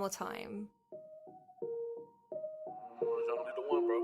more time. It's only the one, bro.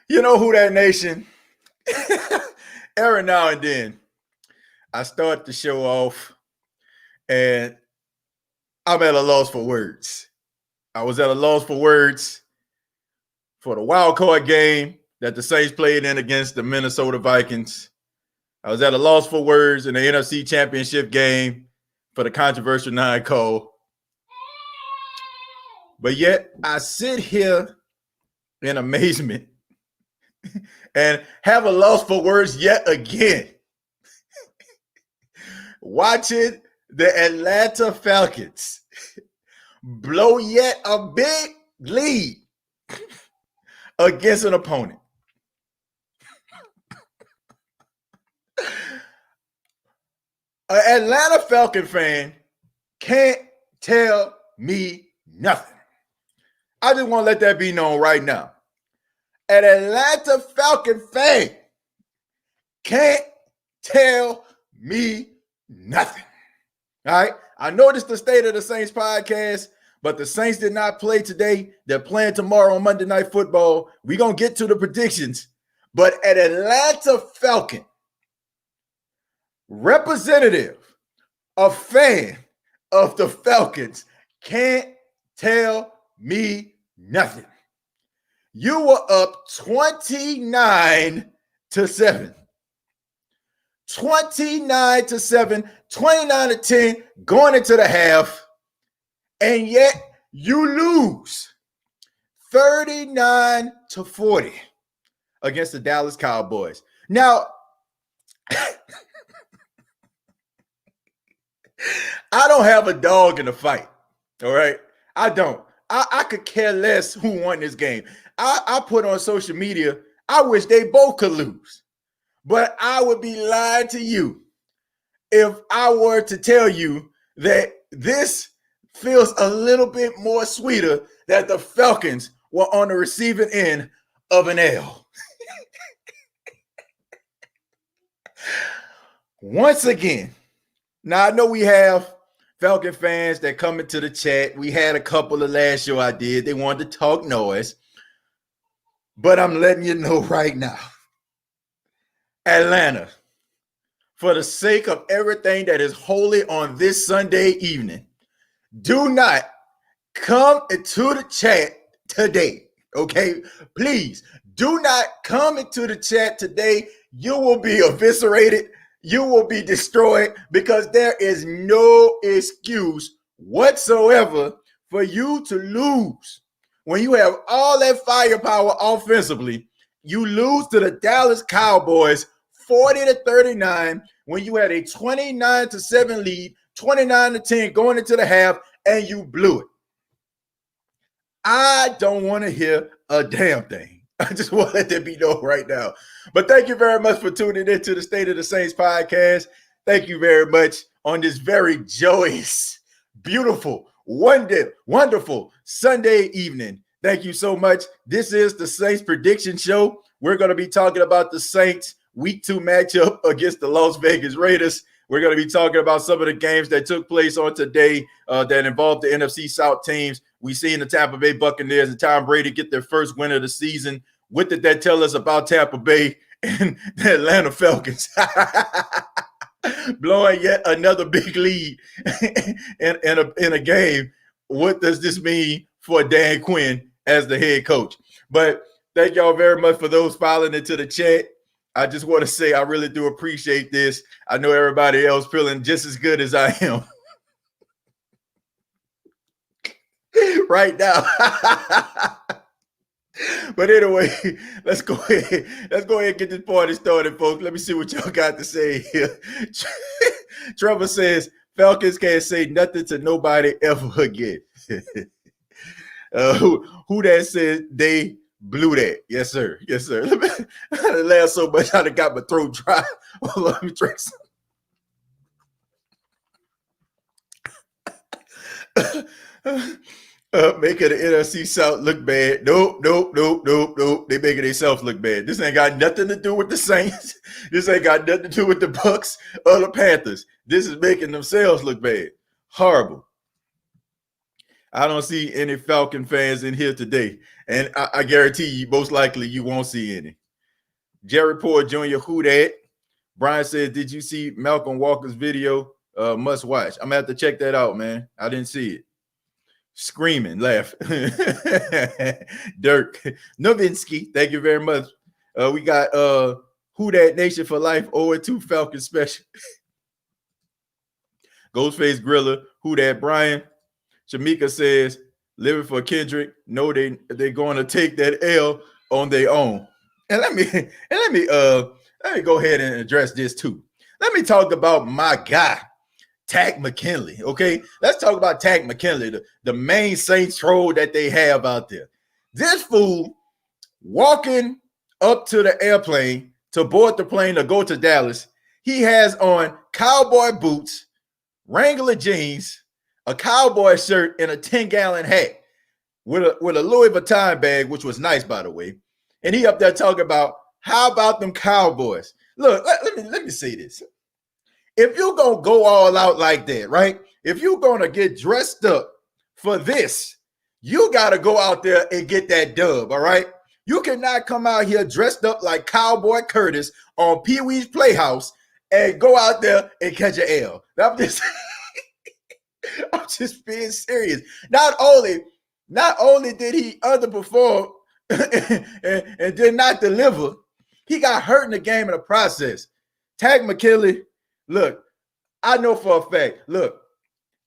You know who that nation? Every now and then, I start the show off, and I'm at a loss for words. I was at a loss for words for the wild card game that the Saints played in against the Minnesota Vikings. I was at a loss for words in the NFC Championship game for the controversial non-call. But yet, I sit here in amazement and have a loss for words yet again. Watching the Atlanta Falcons blow yet a big lead against an opponent. An Atlanta Falcon fan can't tell me nothing. I just want to let that be known right now. An Atlanta Falcon fan can't tell me nothing. All right. I know this is the State of the Saints podcast, but the Saints did not play today. They're playing tomorrow on Monday Night Football. We're going to get to the predictions. But an Atlanta Falcon representative, a fan of the Falcons, can't tell me nothing. You were up 29-7. 29-7, 29-10 going into the half, and yet you lose 39-40 against the Dallas Cowboys. Now, I don't have a dog in the fight, all right? I don't. I could care less who won this game. I put on social media, I wish they both could lose. But I would be lying to you if I were to tell you that this feels a little bit more sweeter that the Falcons were on the receiving end of an L. Once again, now I know we have Falcon fans that come into the chat. We had a couple of last show I did. They wanted to talk noise. But I'm letting you know right now, Atlanta, for the sake of everything that is holy on this Sunday evening, do not come into the chat today, okay? Please, do not come into the chat today. You will be eviscerated. You will be destroyed because there is no excuse whatsoever for you to lose. When you have all that firepower offensively, you lose to the Dallas Cowboys 40-39 when you had a 29-7 lead, 29-10 going into the half, and you blew it. I don't want to hear a damn thing. I just want to let that be known right now. But thank you very much for tuning into the State of the Saints podcast. Thank you very much on this very joyous, beautiful, wonderful Sunday evening. Thank you so much. This is the Saints Prediction Show. We're going to be talking about the Saints Week 2 matchup against the Las Vegas Raiders. We're going to be talking about some of the games that took place on today that involved the NFC South teams. We seen the Tampa Bay Buccaneers and Tom Brady get their first win of the season. What did that tell us about Tampa Bay and the Atlanta Falcons? Blowing yet another big lead in a game. What does this mean for Dan Quinn as the head coach? But thank y'all very much for those filing into the chat. I just want to say I really do appreciate this. I know everybody else feeling just as good as I am right now. But anyway, let's go ahead and get this party started, folks. Let me see what y'all got to say here. Trevor says Falcons can't say nothing to nobody ever again. Who that says they blew that? Yes, sir. Yes, sir. I laugh so much I got my throat dry. Let me drink some. Making the NFC South look bad. Nope. They making themselves look bad. This ain't got nothing to do with the Saints. This ain't got nothing to do with the Bucs or the Panthers. This is making themselves look bad. Horrible. I don't see any Falcon fans in here today. And I guarantee you, most likely you won't see any. Jerry Poor Jr., who that? Brian said, did you see Malcolm Walker's video? Must watch. I'm going to have to check that out, man. I didn't see it. Screaming, laugh. Dirk Novinsky, thank you very much. We got Who That Nation for Life 0-2 Falcon special. Ghostface Griller, Who That Brian. Shamika says, living for Kendrick. No, they're going to take that L on their own. And let me go ahead and address this too. Let me talk about my guy, Tak McKinley. Okay, let's talk about Tak McKinley, the main Saints troll that they have out there. This fool walking up to the airplane to board the plane to go to Dallas. He has on cowboy boots, Wrangler jeans, a cowboy shirt, and a 10-gallon hat with a Louis Vuitton bag, which was nice, by the way. And he up there talking about, how about them Cowboys? Look, let me say this. If you're going to go all out like that, right? If you're going to get dressed up for this, you got to go out there and get that dub, all right? You cannot come out here dressed up like Cowboy Curtis on Pee Wee's Playhouse and go out there and catch an L. I'm just being serious. Not only did he underperform and did not deliver, he got hurt in the game in the process. Tak McKinley, look, I know for a fact, look,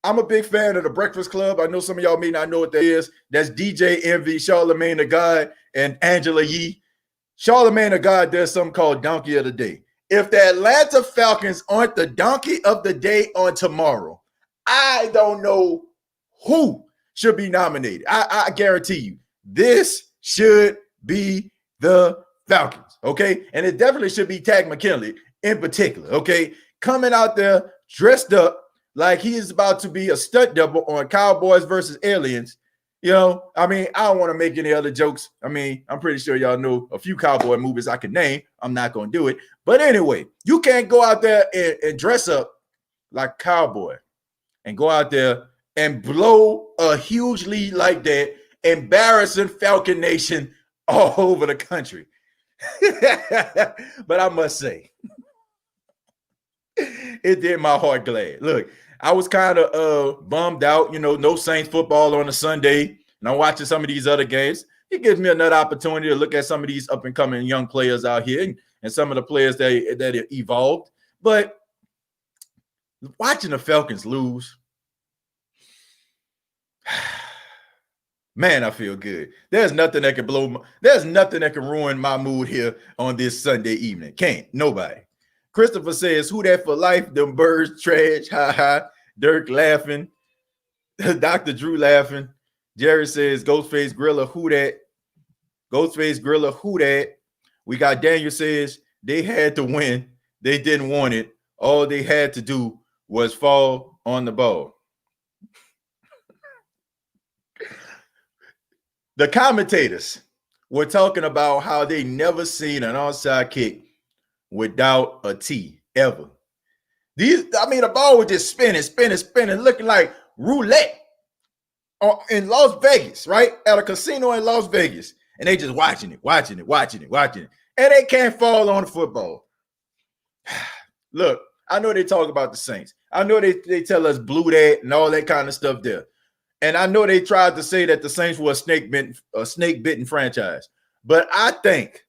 I'm a big fan of the Breakfast Club. I know some of y'all may not know what that is. That's DJ Envy, Charlamagne the God, and Angela Yee. Charlamagne the God does something called Donkey of the Day. If the Atlanta Falcons aren't the Donkey of the Day on tomorrow, I don't know who should be nominated. I guarantee you, this should be the Falcons, okay? And it definitely should be Tak McKinley in particular, okay? Coming out there dressed up like he is about to be a stunt double on Cowboys versus Aliens. You know, I mean, I don't want to make any other jokes. I mean, I'm pretty sure y'all know a few cowboy movies I can name. I'm not going to do it. But anyway, you can't go out there and dress up like cowboy and go out there and blow a huge lead like that, embarrassing Falcon Nation all over the country. But I must say, it did my heart glad. Look, I was kind of bummed out, you know, no Saints football on a Sunday, and I'm watching some of these other games. It gives me another opportunity to look at some of these up-and-coming young players out here and some of the players that evolved. But watching the Falcons lose, man, I feel good. There's nothing that can there's nothing that can ruin my mood here on this Sunday evening. Can't. Nobody. Christopher says, who that for life? Them birds trash. Ha ha. Dirk laughing. Dr. Drew laughing. Jerry says, Ghostface Griller, who that? Ghostface Griller, who that? We got Daniel says, they had to win. They didn't want it. All they had to do was fall on the ball. The commentators were talking about how they never seen an onside kick without a T ever. The ball was just spinning, looking like roulette in Las Vegas, right? At a casino in Las Vegas. And they just watching it. And they can't fall on the football. Look, I know they talk about the Saints. I know they tell us blue that and all that kind of stuff there. And I know they tried to say that the Saints were a snake-bitten franchise. But I think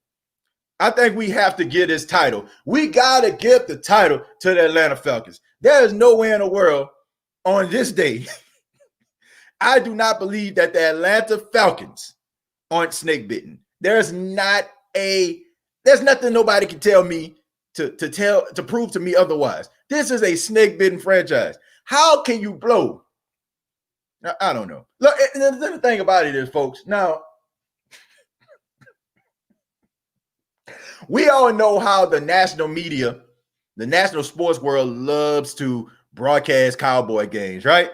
I think we have to give this title. We got to give the title to the Atlanta Falcons. There is nowhere in the world on this day I do not believe that the Atlanta Falcons aren't snake bitten. There's nothing nobody can tell me to prove to me otherwise. This is a snake bitten franchise. How can you blow? I don't know. Look, the thing about it is, folks, now we all know how the national media, the national sports world loves to broadcast Cowboy games, right?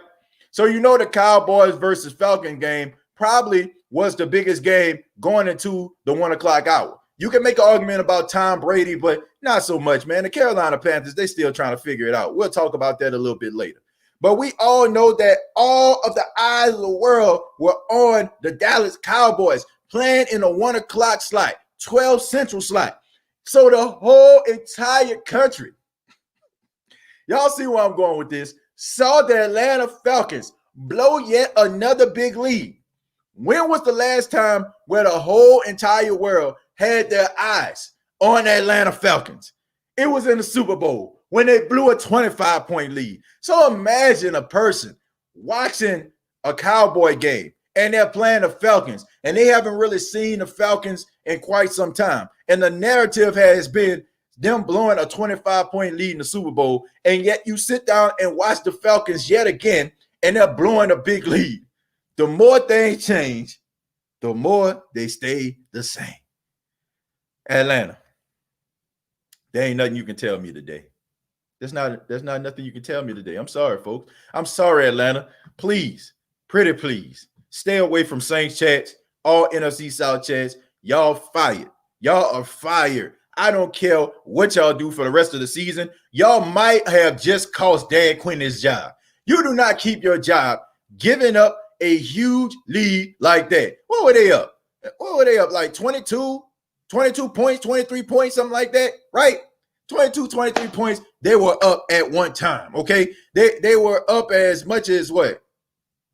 So you know the Cowboys versus Falcon game probably was the biggest game going into the 1 o'clock hour. You can make an argument about Tom Brady, but not so much, man. The Carolina Panthers, they still trying to figure it out. We'll talk about that a little bit later. But we all know that all of the eyes of the world were on the Dallas Cowboys playing in a 1 o'clock slot, 12 Central slot. So the whole entire country, y'all see where I'm going with this, saw the Atlanta Falcons blow yet another big lead. When was the last time where the whole entire world had their eyes on the Atlanta Falcons? It was in the Super Bowl when they blew a 25-point lead. So imagine a person watching a Cowboy game and they're playing the Falcons and they haven't really seen the Falcons in quite some time. And the narrative has been them blowing a 25-point lead in the Super Bowl, and yet you sit down and watch the Falcons yet again, and they're blowing a big lead. The more things change, the more they stay the same. Atlanta, there ain't nothing you can tell me today. There's not nothing you can tell me today. I'm sorry, folks. I'm sorry, Atlanta. Please, pretty please, stay away from Saints chats, all NFC South chats. Y'all fired. Y'all are fired. I don't care what y'all do for the rest of the season. Y'all might have just cost Dan Quinn his job. You do not keep your job giving up a huge lead like that. What were they up? What were they up? Like 22 points, 23 points, something like that, right? 22, 23 points. They were up at one time, okay? They were up as much as what?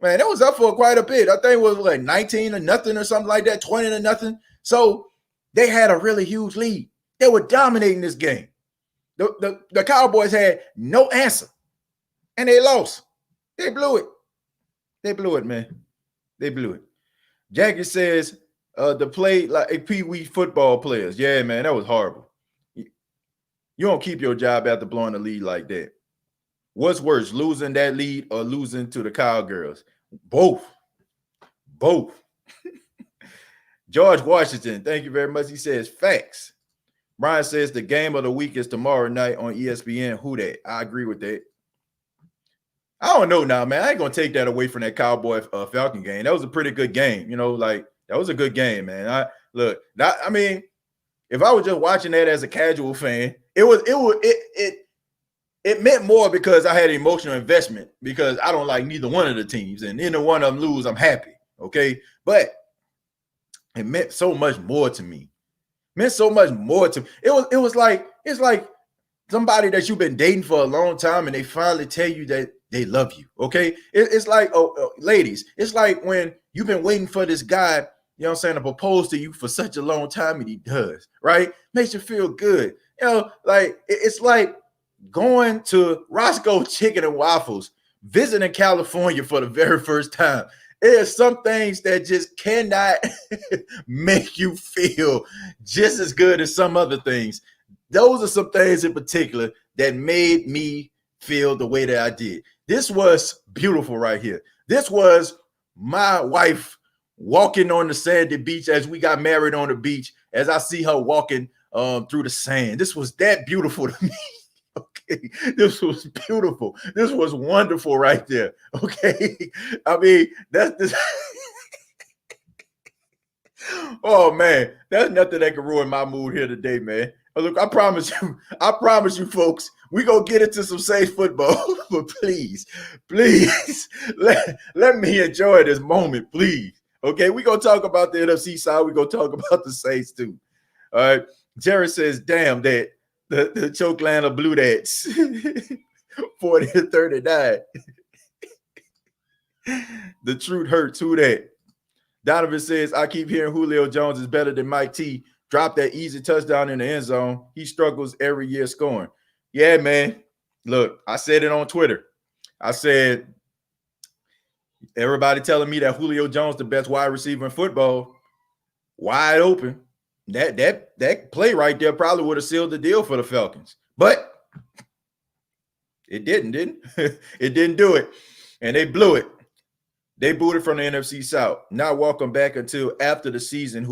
Man, it was up for quite a bit. I think it was like 19-0 or something like that, 20-0. So they had a really huge lead. They were dominating this game. The Cowboys had no answer, and they lost. They blew it. They blew it, man. They blew it. Jackie says to play like a pee-wee football players. Yeah, man, that was horrible. You don't keep your job after blowing a lead like that. What's worse, losing that lead or losing to the Cowgirls? Both. George Washington, thank you very much. He says, facts. Brian says the game of the week is tomorrow night on ESPN. Who that? I agree with that. I don't know now, man. I ain't going to take that away from that Cowboy Falcon game. That was a pretty good game. You know, like that was a good game, man. I mean, if I was just watching that as a casual fan, it meant more because I had emotional investment because I don't like neither one of the teams, and either one of them lose, I'm happy. Okay. But it meant so much more to me. It was like somebody that you've been dating for a long time and they finally tell you that they love you. Okay. It's like, ladies, it's like when you've been waiting for this guy, you know what I'm saying, to propose to you for such a long time, and he does, right? Makes you feel good. You know, like it's like going to Roscoe's Chicken and Waffles, visiting California for the very first time. There's some things that just cannot make you feel just as good as some other things. Those are some things in particular that made me feel the way that I did. This was beautiful right here. This was my wife walking on the sandy beach as we got married on the beach, as I see her walking through the sand. This was that beautiful to me. Okay, this was beautiful. This was wonderful right there. Okay, I mean that's this. Oh man, there's nothing that can ruin my mood here today, man. Look, I promise you, folks, we gonna get into some safe football, but please, let me enjoy this moment, please. Okay, we gonna talk about the NFC South. We gonna talk about the Saints too. All right, Jerry says, "Damn that." The Chokelana blew that 40-39. The truth hurts. Who that? Donovan says, I keep hearing Julio Jones is better than Mike T. drop that easy touchdown in the end zone. He struggles every year scoring. Yeah, man. Look, I said it on Twitter. I said, everybody telling me that Julio Jones the best wide receiver in football, wide open. That play right there probably would have sealed the deal for the Falcons. But it didn't. It didn't do it. And they blew it. They booted from the NFC South. Not welcome back until after the season.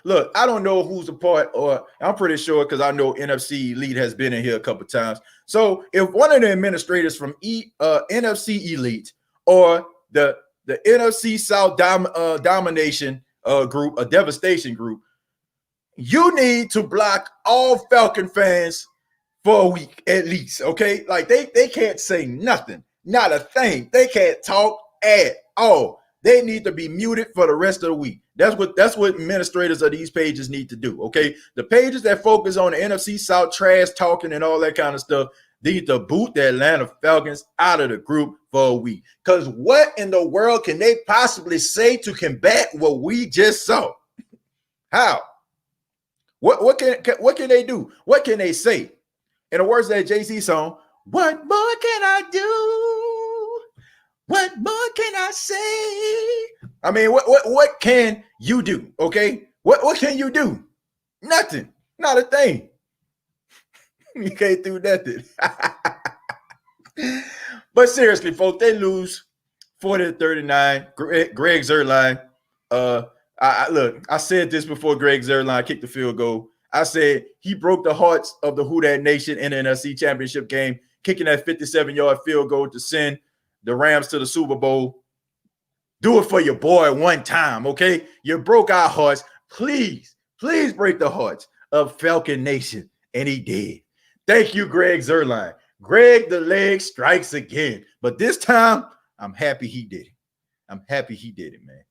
Look, I don't know who's a part, or I'm pretty sure because I know NFC Elite has been in here a couple times. So if one of the administrators from NFC Elite or the NFC South domination group, a devastation group, you need to block all Falcon fans for a week at least, okay? Like they can't say nothing, not a thing. They can't talk at all. They need to be muted for the rest of the week. That's what administrators of these pages need to do, okay? The pages that focus on the NFC South trash talking and all that kind of stuff, they need to boot the Atlanta Falcons out of the group for a week. Because what in the world can they possibly say to combat what we just saw? How? What can they do? What can they say? In the words of that Jay-Z song, what more can I do? What more can I say? I mean, what can you do? Okay, what can you do? Nothing, not a thing. You can't do nothing. But seriously, folks, they lose 40-39. Greg Zuerlein. I said this before Greg Zuerlein kicked the field goal. I said he broke the hearts of the Who Dat Nation in the NFC Championship game, kicking that 57-yard field goal to send the Rams to the Super Bowl. Do it for your boy one time, okay? You broke our hearts. Please break the hearts of Falcon Nation. And he did. Thank you, Greg Zuerlein. Greg the leg strikes again. But this time, I'm happy he did it. I'm happy he did it, man.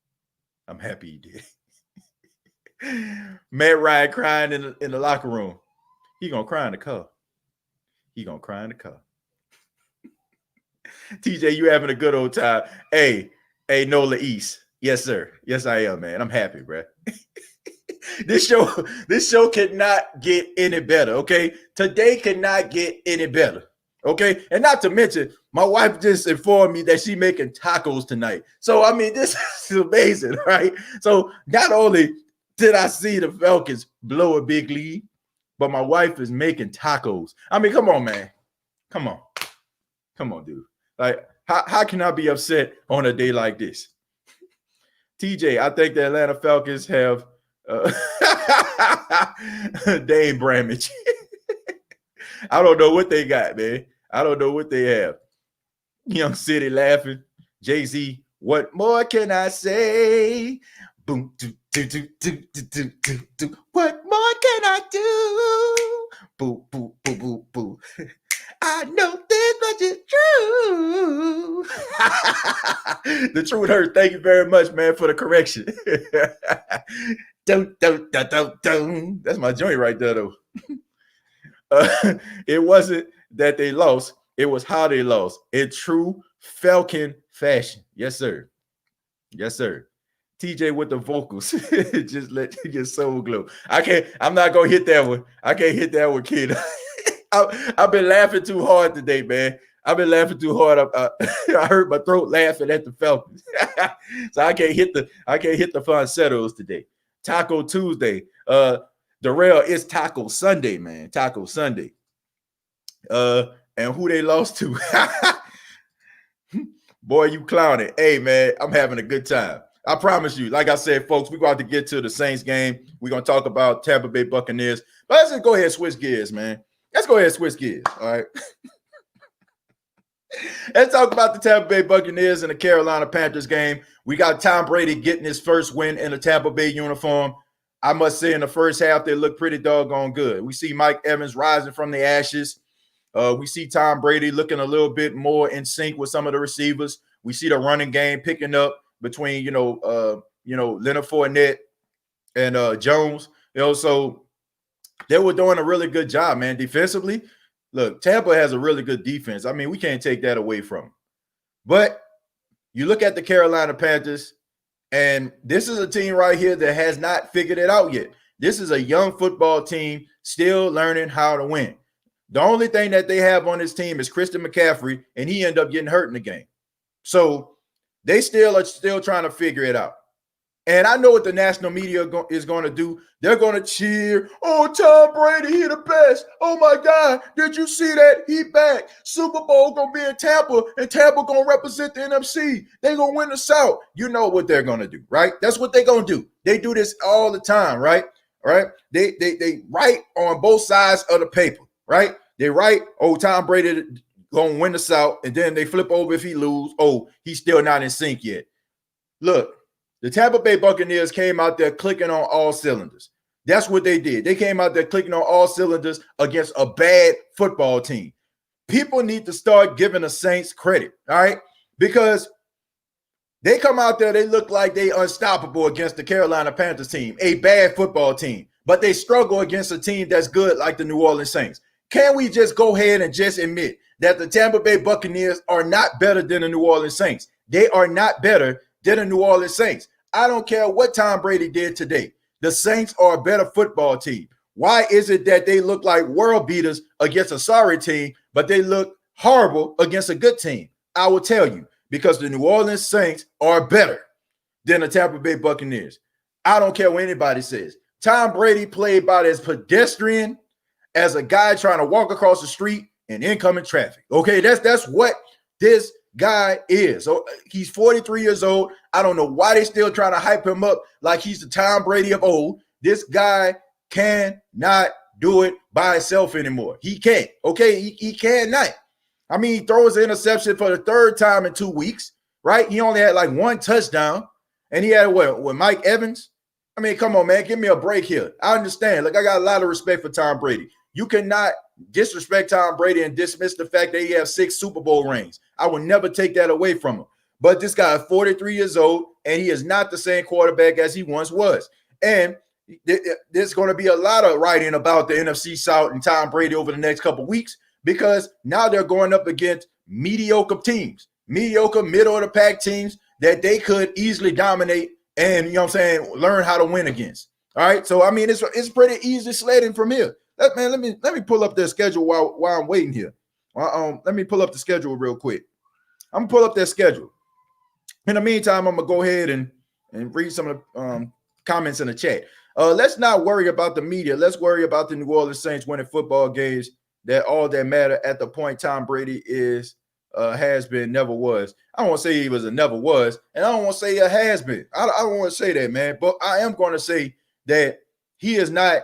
I'm happy he did. Matt Ryan crying in the locker room. He gonna cry in the car. He gonna cry in the car. TJ, you having a good old time. Hey, Nola East. Yes, sir. Yes, I am, man. I'm happy, bro. This show cannot get any better, okay? Today cannot get any better, okay? And not to mention, my wife just informed me that she's making tacos tonight. So, I mean, this is amazing, right? So, not only did I see the Falcons blow a big lead, but my wife is making tacos. I mean, come on, man. Come on, dude. Like, how can I be upset on a day like this? TJ, I think the Atlanta Falcons have Dane Bramage. I don't know what they got, man. I don't know what they have. Young City laughing. Jay-Z, what more can I say? Boom, do. What more can I do? Boo, boo, boo, boo, boo. I know this much is true. The truth hurts. Thank you very much, man, for the correction. Don't. That's my joint right there, though. It wasn't that they lost. It was how they lost. In true Falcon fashion. Yes, sir. Yes, sir. TJ with the vocals. Just let your soul glow. I'm not going to hit that one. I can't hit that one, kid. I've been laughing too hard today, man. I've been laughing too hard. I hurt my throat laughing at the Falcons. So I can't hit the falsettos today. Taco Tuesday. Darrell, it's Taco Sunday, man. Taco Sunday. And who they lost to? Boy, you clowning. Hey, man, I'm having a good time. I promise you. Like I said, folks, we're going to get to the Saints game. We're going to talk about Tampa Bay Buccaneers. But let's just go ahead and switch gears, man. Let's go ahead and switch gears, all right? Let's talk about the Tampa Bay Buccaneers and the Carolina Panthers game. We got Tom Brady getting his first win in a Tampa Bay uniform. I must say in the first half, they look pretty doggone good. We see Mike Evans rising from the ashes. We see Tom Brady looking a little bit more in sync with some of the receivers. We see the running game picking up between, Leonard Fournette and Jones. So they were doing a really good job, man. Defensively, look, Tampa has a really good defense. I mean, we can't take that away from them. But you look at the Carolina Panthers, and this is a team right here that has not figured it out yet. This is a young football team still learning how to win. The only thing that they have on this team is Christian McCaffrey, and he ended up getting hurt in the game. So they still are trying to figure it out. And I know what the national media is going to do. They're going to cheer. Oh, Tom Brady, he the best. Oh, my God. Did you see that? He back. Super Bowl going to be in Tampa, and Tampa going to represent the NFC. They're going to win the South. You know what they're going to do, right? That's what they're going to do. They do this all the time, right? Right? They write on both sides of the paper, right? They write, oh, Tom Brady going to win the South, and then they flip over if he lose. Oh, he's still not in sync yet. Look. The Tampa Bay Buccaneers came out there clicking on all cylinders. That's what they did. They came out there clicking on all cylinders against a bad football team. People need to start giving the Saints credit, all right? Because they come out there, they look like they unstoppable against the Carolina Panthers team, a bad football team, but they struggle against a team that's good like the New Orleans Saints. Can we just go ahead and just admit that the Tampa Bay Buccaneers are not better than the New Orleans Saints? They are not better than the New Orleans Saints. I don't care what Tom Brady did today. The Saints are a better football team. Why is it that they look like world beaters against a sorry team, but they look horrible against a good team? I will tell you, because the New Orleans Saints are better than the Tampa Bay Buccaneers. I don't care what anybody says. Tom Brady played about as pedestrian as a guy trying to walk across the street in incoming traffic. Okay, that's what this guy is. So he's 43 years old. I don't know why they're still trying to hype him up like he's the Tom Brady of old. This guy cannot do it by himself anymore. He can't. Okay, he cannot. I mean, he throws an interception for the third time in 2 weeks, right? He only had like one touchdown, and he had what with Mike Evans? I mean, come on, man, give me a break here. I understand. Like, I got a lot of respect for Tom Brady. You cannot disrespect Tom Brady and dismiss the fact that he has 6 Super Bowl rings. I will never take that away from him. But this guy is 43 years old, and he is not the same quarterback as he once was. And there's going to be a lot of writing about the NFC South and Tom Brady over the next couple of weeks, because now they're going up against mediocre teams, mediocre middle-of-the-pack teams that they could easily dominate and, you know what I'm saying, learn how to win against. All right, so, I mean, it's pretty easy sledding from here. Let me pull up their schedule while I'm waiting here. Let me pull up the schedule real quick. I'm going to pull up their schedule. In the meantime, I'm going to go ahead and read some of the comments in the chat. Let's not worry about the media. Let's worry about the New Orleans Saints winning football games. That all that matter at the point Tom Brady is, has been, never was. I don't want to say he was a never was, and I don't want to say a has been. I don't want to say that, man. But I am going to say that he is not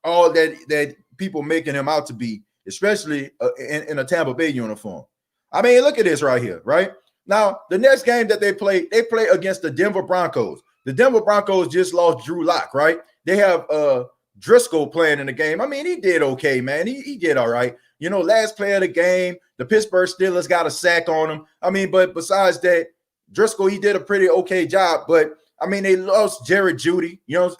all that people making him out to be, especially in a Tampa Bay uniform. I mean, look at this right here, right? Now, the next game that they play against the Denver Broncos. The Denver Broncos just lost Drew Lock, right? They have Driscoll playing in the game. I mean, he did okay, man. He did all right. You know, last play of the game, the Pittsburgh Steelers got a sack on him. I mean, but besides that, Driscoll, he did a pretty okay job. But, I mean, they lost Jared Judy. You know,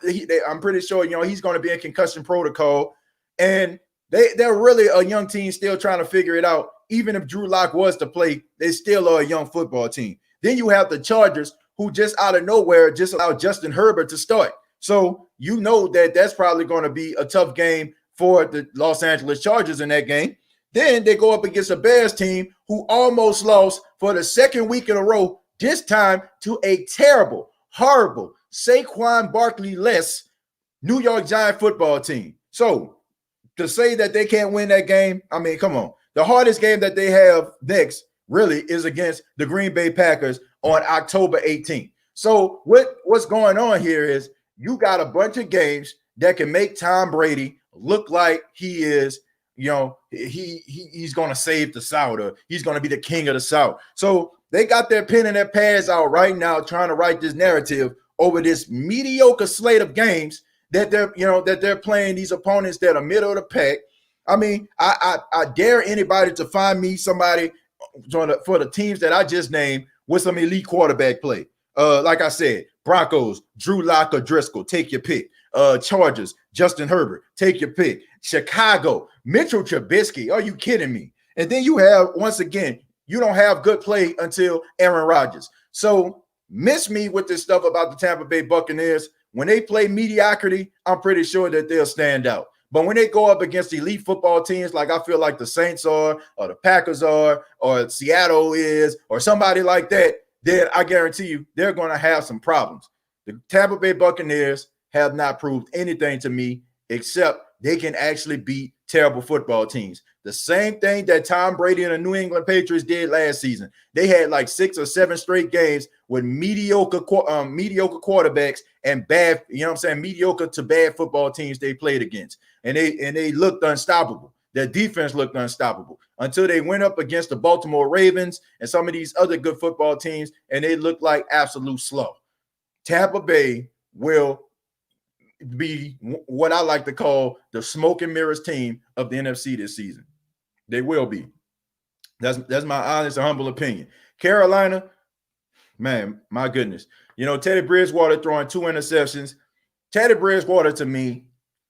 I'm pretty sure, you know, he's going to be in concussion protocol. And they're really a young team still trying to figure it out. Even if Drew Lock was to play, they still are a young football team. Then you have the Chargers, who just out of nowhere just allowed Justin Herbert to start. So you know that that's probably going to be a tough game for the Los Angeles Chargers in that game. Then they go up against a Bears team who almost lost for the second week in a row, this time to a terrible, horrible Saquon Barkley-less New York Giant football team. So to say that they can't win that game, I mean, come on. The hardest game that they have next really is against the Green Bay Packers on October 18th. So what's going on here is you got a bunch of games that can make Tom Brady look like he is, you know, he's going to save the South, or he's going to be the king of the South. So they got their pen and their pads out right now trying to write this narrative over this mediocre slate of games that they're playing these opponents that are middle of the pack. I mean, I dare anybody to find me somebody for the teams that I just named with some elite quarterback play. Like I said, Broncos, Drew Lock or Driscoll, take your pick. Chargers, Justin Herbert, take your pick. Chicago, Mitchell Trubisky, are you kidding me? And then you have, once again, you don't have good play until Aaron Rodgers. So miss me with this stuff about the Tampa Bay Buccaneers. when they play mediocrity, I'm pretty sure that they'll stand out. But when they go up against elite football teams, like I feel like the Saints are, or the Packers are, or Seattle is, or somebody like that, then I guarantee you they're going to have some problems. The Tampa Bay Buccaneers have not proved anything to me except they can actually beat terrible football teams. The same thing that Tom Brady and the New England Patriots did last season. They had like 6 or 7 straight games with mediocre quarterbacks and bad, mediocre to bad football teams they played against. And they looked unstoppable. Their defense looked unstoppable until they went up against the Baltimore Ravens and some of these other good football teams, and they looked like absolute slow. Tampa Bay will be what I like to call the smoke and mirrors team of the NFC this season. They will be. That's my honest and humble opinion. Carolina, man, my goodness. Teddy Bridgewater throwing 2 interceptions. Teddy Bridgewater, to me,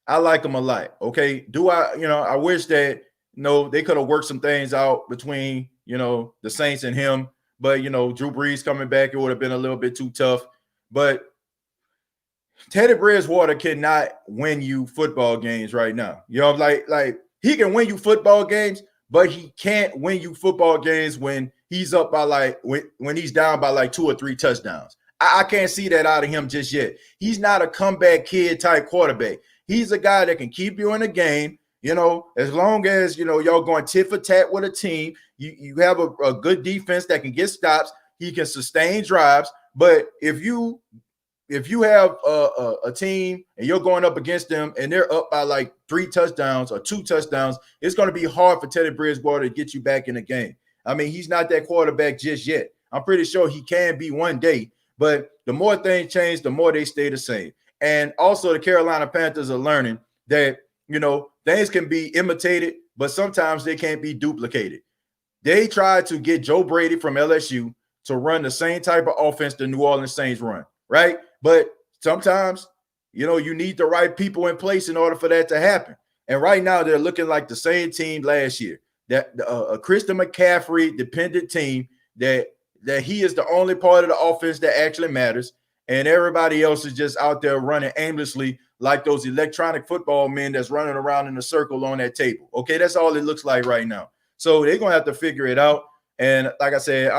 I like him a lot. Okay. I wish that, they could have worked some things out between, the Saints and him. But, Drew Brees coming back, it would have been a little bit too tough. But Teddy Bridgewater cannot win you football games right now. Like he can win you football games, but he can't win you football games when he's up by when he's down by like 2 or 3 touchdowns. I can't see that out of him just yet. He's not a comeback kid type quarterback. He's a guy that can keep you in the game, as long as, y'all going tit for tat with a team. You have a good defense that can get stops. He can sustain drives. But if you have a team and you're going up against them and they're up by like 3 touchdowns or 2 touchdowns, it's going to be hard for Teddy Bridgewater to get you back in the game. I mean, he's not that quarterback just yet. I'm pretty sure he can be one day, but the more things change, the more they stay the same. And also the Carolina Panthers are learning that, things can be imitated, but sometimes they can't be duplicated. They tried to get Joe Brady from LSU to run the same type of offense the New Orleans Saints run, right? But sometimes, you need the right people in place in order for that to happen. And right now they're looking like the same team last year, that a Christian McCaffrey dependent team that he is the only part of the offense that actually matters. And everybody else is just out there running aimlessly like those electronic football men that's running around in a circle on that table. Okay, that's all it looks like right now. So they're going to have to figure it out. And like I said,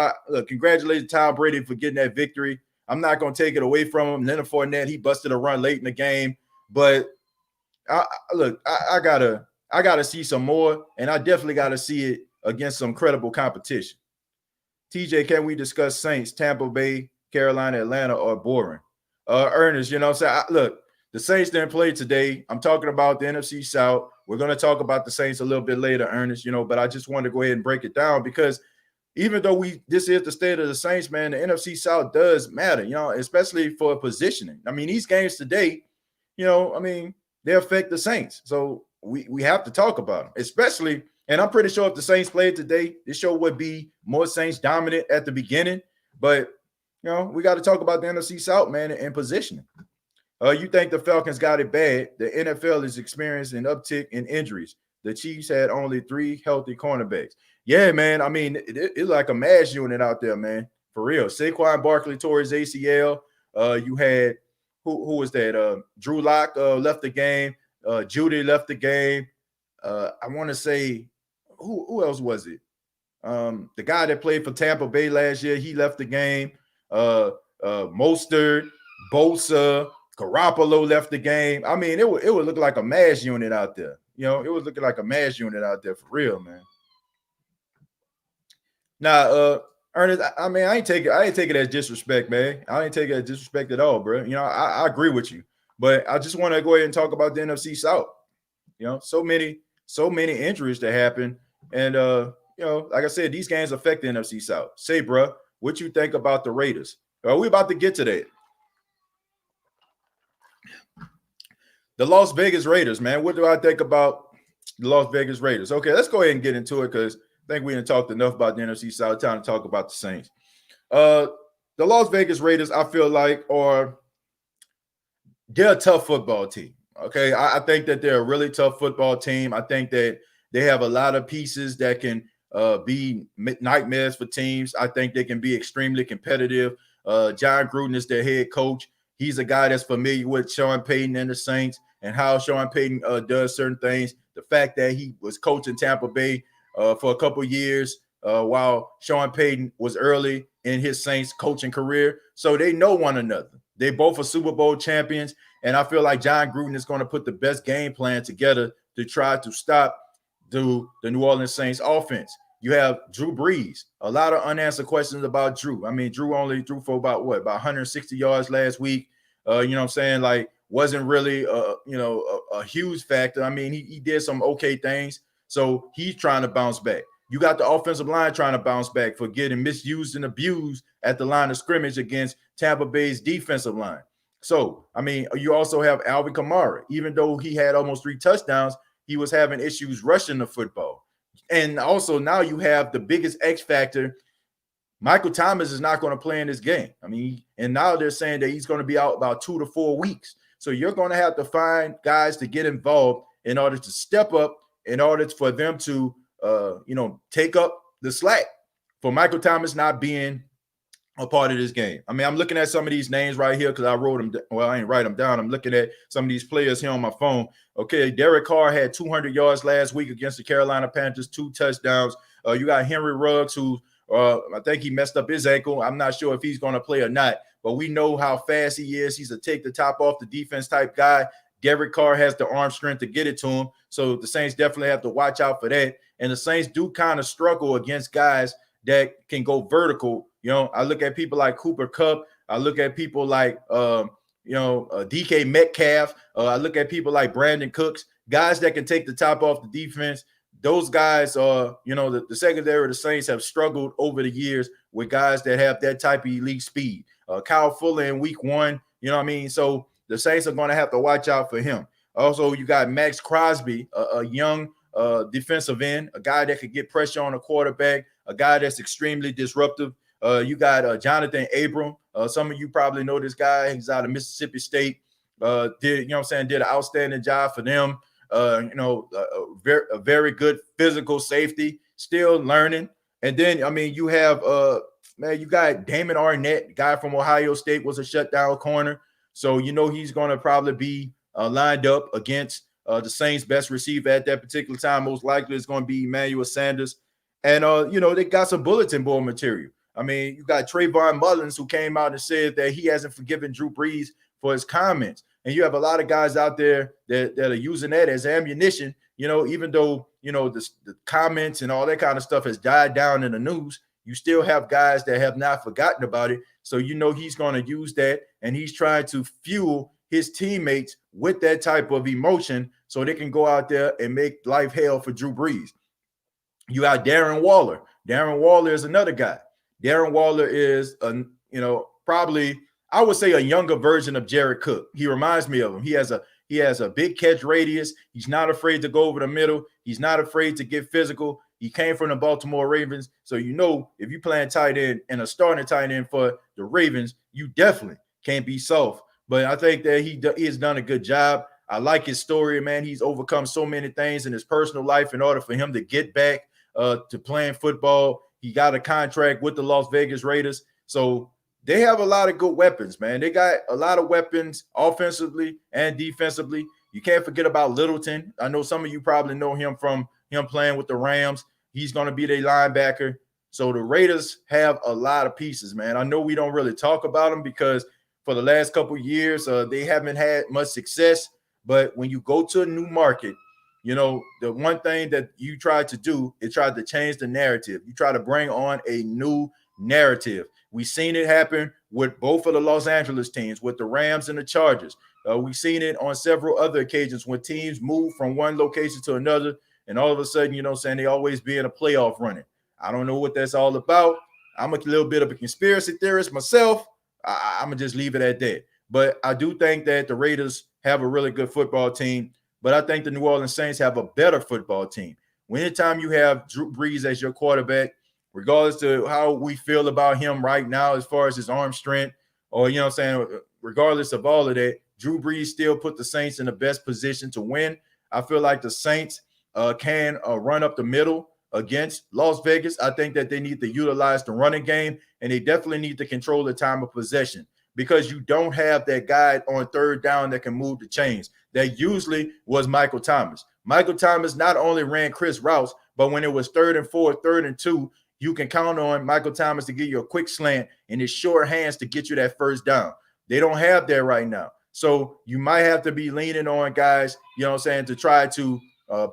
congratulations to Tom Brady for getting that victory. I'm not going to take it away from him. Leonard Fournette, he busted a run late in the game. But I gotta see some more, and I definitely got to see it against some credible competition. TJ, can we discuss Saints, Tampa Bay, Carolina, Atlanta, or boring? Ernest, look, the Saints didn't play today. I'm talking about the NFC South. We're going to talk about the Saints a little bit later, Ernest, but I just wanted to go ahead and break it down because even though this is the state of the Saints, man, the NFC South does matter, especially for positioning. I mean, these games today, they affect the Saints. So we have to talk about them, especially, and I'm pretty sure if the Saints played today, this show would be more Saints dominant at the beginning. But, we got to talk about the NFC South, man, and positioning. You think the Falcons got it bad? The NFL is experiencing an uptick in injuries. The Chiefs had only 3 healthy cornerbacks. Yeah, man. I mean, it's like a mass unit out there, man. For real. Saquon Barkley tore his ACL. You had who was that? Drew Lock left the game. Judy left the game. I want to say who else was it? The guy that played for Tampa Bay last year, he left the game. Mostert, Bosa, Garoppolo left the game. I mean, it would look like a mass unit out there. It was looking like a mass unit out there for real, man. Now, Ernest, I mean, I ain't take it as disrespect, man. I ain't take it as disrespect at all, bro. I agree with you, but I just want to go ahead and talk about the NFC South. So many injuries that happen, and like I said, these games affect the NFC South. Say, bro, what you think about the Raiders? Are we about to get to that? The Las Vegas Raiders, man. What do I think about the Las Vegas Raiders? Okay, let's go ahead and get into it because I think we didn't talk enough about the NFC South. Time to talk about the Saints. The Las Vegas Raiders, I feel like, they're a tough football team. Okay, I think that they're a really tough football team. I think that they have a lot of pieces that can be nightmares for teams. I think they can be extremely competitive. John Gruden is their head coach. He's a guy that's familiar with Sean Payton and the Saints and how Sean Payton does certain things. The fact that he was coaching Tampa Bay for a couple years while Sean Payton was early in his Saints coaching career. So they know one another. They both are Super Bowl champions. And I feel like John Gruden is going to put the best game plan together to try to stop the New Orleans Saints offense. You have Drew Brees. A lot of unanswered questions about Drew. I mean, Drew only threw for about 160 yards last week. You know what I'm saying? Like, wasn't really, a huge factor. I mean, he did some okay things. So he's trying to bounce back. You got the offensive line trying to bounce back for getting misused and abused at the line of scrimmage against Tampa Bay's defensive line. So, I mean, you also have Alvin Kamara. Even though he had almost 3 touchdowns, he was having issues rushing the football. And also now you have the biggest X factor. Michael Thomas is not going to play in this game. I mean, and now they're saying that he's going to be out about 2 to 4 weeks. So you're going to have to find guys to get involved in order to step up, in order for them to, take up the slack for Michael Thomas not being a part of this game. I mean, I'm looking at some of these names right here because I wrote them. Well, I ain't write them down. I'm looking at some of these players here on my phone. Okay, Derek Carr had 200 yards last week against the Carolina Panthers, 2 touchdowns. You got Henry Ruggs, who I think he messed up his ankle. I'm not sure if he's going to play or not, but we know how fast he is. He's a take the top off the defense type guy. Derek Carr has the arm strength to get it to him. So the Saints definitely have to watch out for that. And the Saints do kind of struggle against guys that can go vertical. You know, I look at people like Cooper Kupp. I look at people like, DK Metcalf. I look at people like Brandon Cooks, guys that can take the top off the defense. Those guys are, the secondary of the Saints have struggled over the years with guys that have that type of elite speed. Kyle Fuller in week 1, you know what I mean? So the Saints are going to have to watch out for him. Also, you got Max Crosby, a young defensive end, a guy that could get pressure on a quarterback, a guy that's extremely disruptive. You got Jonathan Abram. Some of you probably know this guy. He's out of Mississippi State. Did an outstanding job for them. A very good physical safety, still learning. And then, I mean, you have, you got Damon Arnett, guy from Ohio State, was a shutdown corner. So, he's going to probably be lined up against the Saints' best receiver at that particular time. Most likely it's going to be Emmanuel Sanders. And, they got some bulletin board material. I mean, you got Trayvon Mullins, who came out and said that he hasn't forgiven Drew Brees for his comments. And you have a lot of guys out there that are using that as ammunition, even though, the comments and all that kind of stuff has died down in the news, you still have guys that have not forgotten about it. So, he's going to use that, and he's trying to fuel his teammates with that type of emotion so they can go out there and make life hell for Drew Brees. You got Darren Waller. Darren Waller is another guy. Darren Waller is, probably, I would say, a younger version of Jared Cook. He reminds me of him. He has a big catch radius. He's not afraid to go over the middle. He's not afraid to get physical. He came from the Baltimore Ravens. So, if you're playing tight end and a starting tight end for the Ravens, you definitely can't be soft. But I think that he has done a good job. I like his story, man. He's overcome so many things in his personal life in order for him to get back to playing football. He got a contract with the Las Vegas Raiders. So they have a lot of good weapons, man. They got a lot of weapons offensively and defensively. You can't forget about Littleton. I know some of you probably know him from him playing with the Rams. He's going to be their linebacker. So the Raiders have a lot of pieces, man. I know we don't really talk about them because for the last couple of years, they haven't had much success. But when you go to a new market, the one thing that you try to do is try to change the narrative. You try to bring on a new narrative. We've seen it happen with both of the Los Angeles teams, with the Rams and the Chargers. We've seen it on several other occasions when teams move from one location to another, and all of a sudden, they always be in a playoff running. I don't know what that's all about. I'm a little bit of a conspiracy theorist myself. I'm going to just leave it at that. But I do think that the Raiders have a really good football team. But I think the New Orleans Saints have a better football team. Anytime you have Drew Brees as your quarterback, regardless to how we feel about him right now as far as his arm strength, or, regardless of all of that, Drew Brees still put the Saints in the best position to win. I feel like the Saints can run up the middle against Las Vegas. I think that they need to utilize the running game, and they definitely need to control the time of possession. because you don't have that guy on third down that can move the chains. That usually was Michael Thomas. Michael Thomas not only ran Chris routes, but when it was 3rd and 4, 3rd and 2, you can count on Michael Thomas to give you a quick slant and his short hands to get you that first down. They don't have that right now. So you might have to be leaning on guys, you know what I'm saying, to try to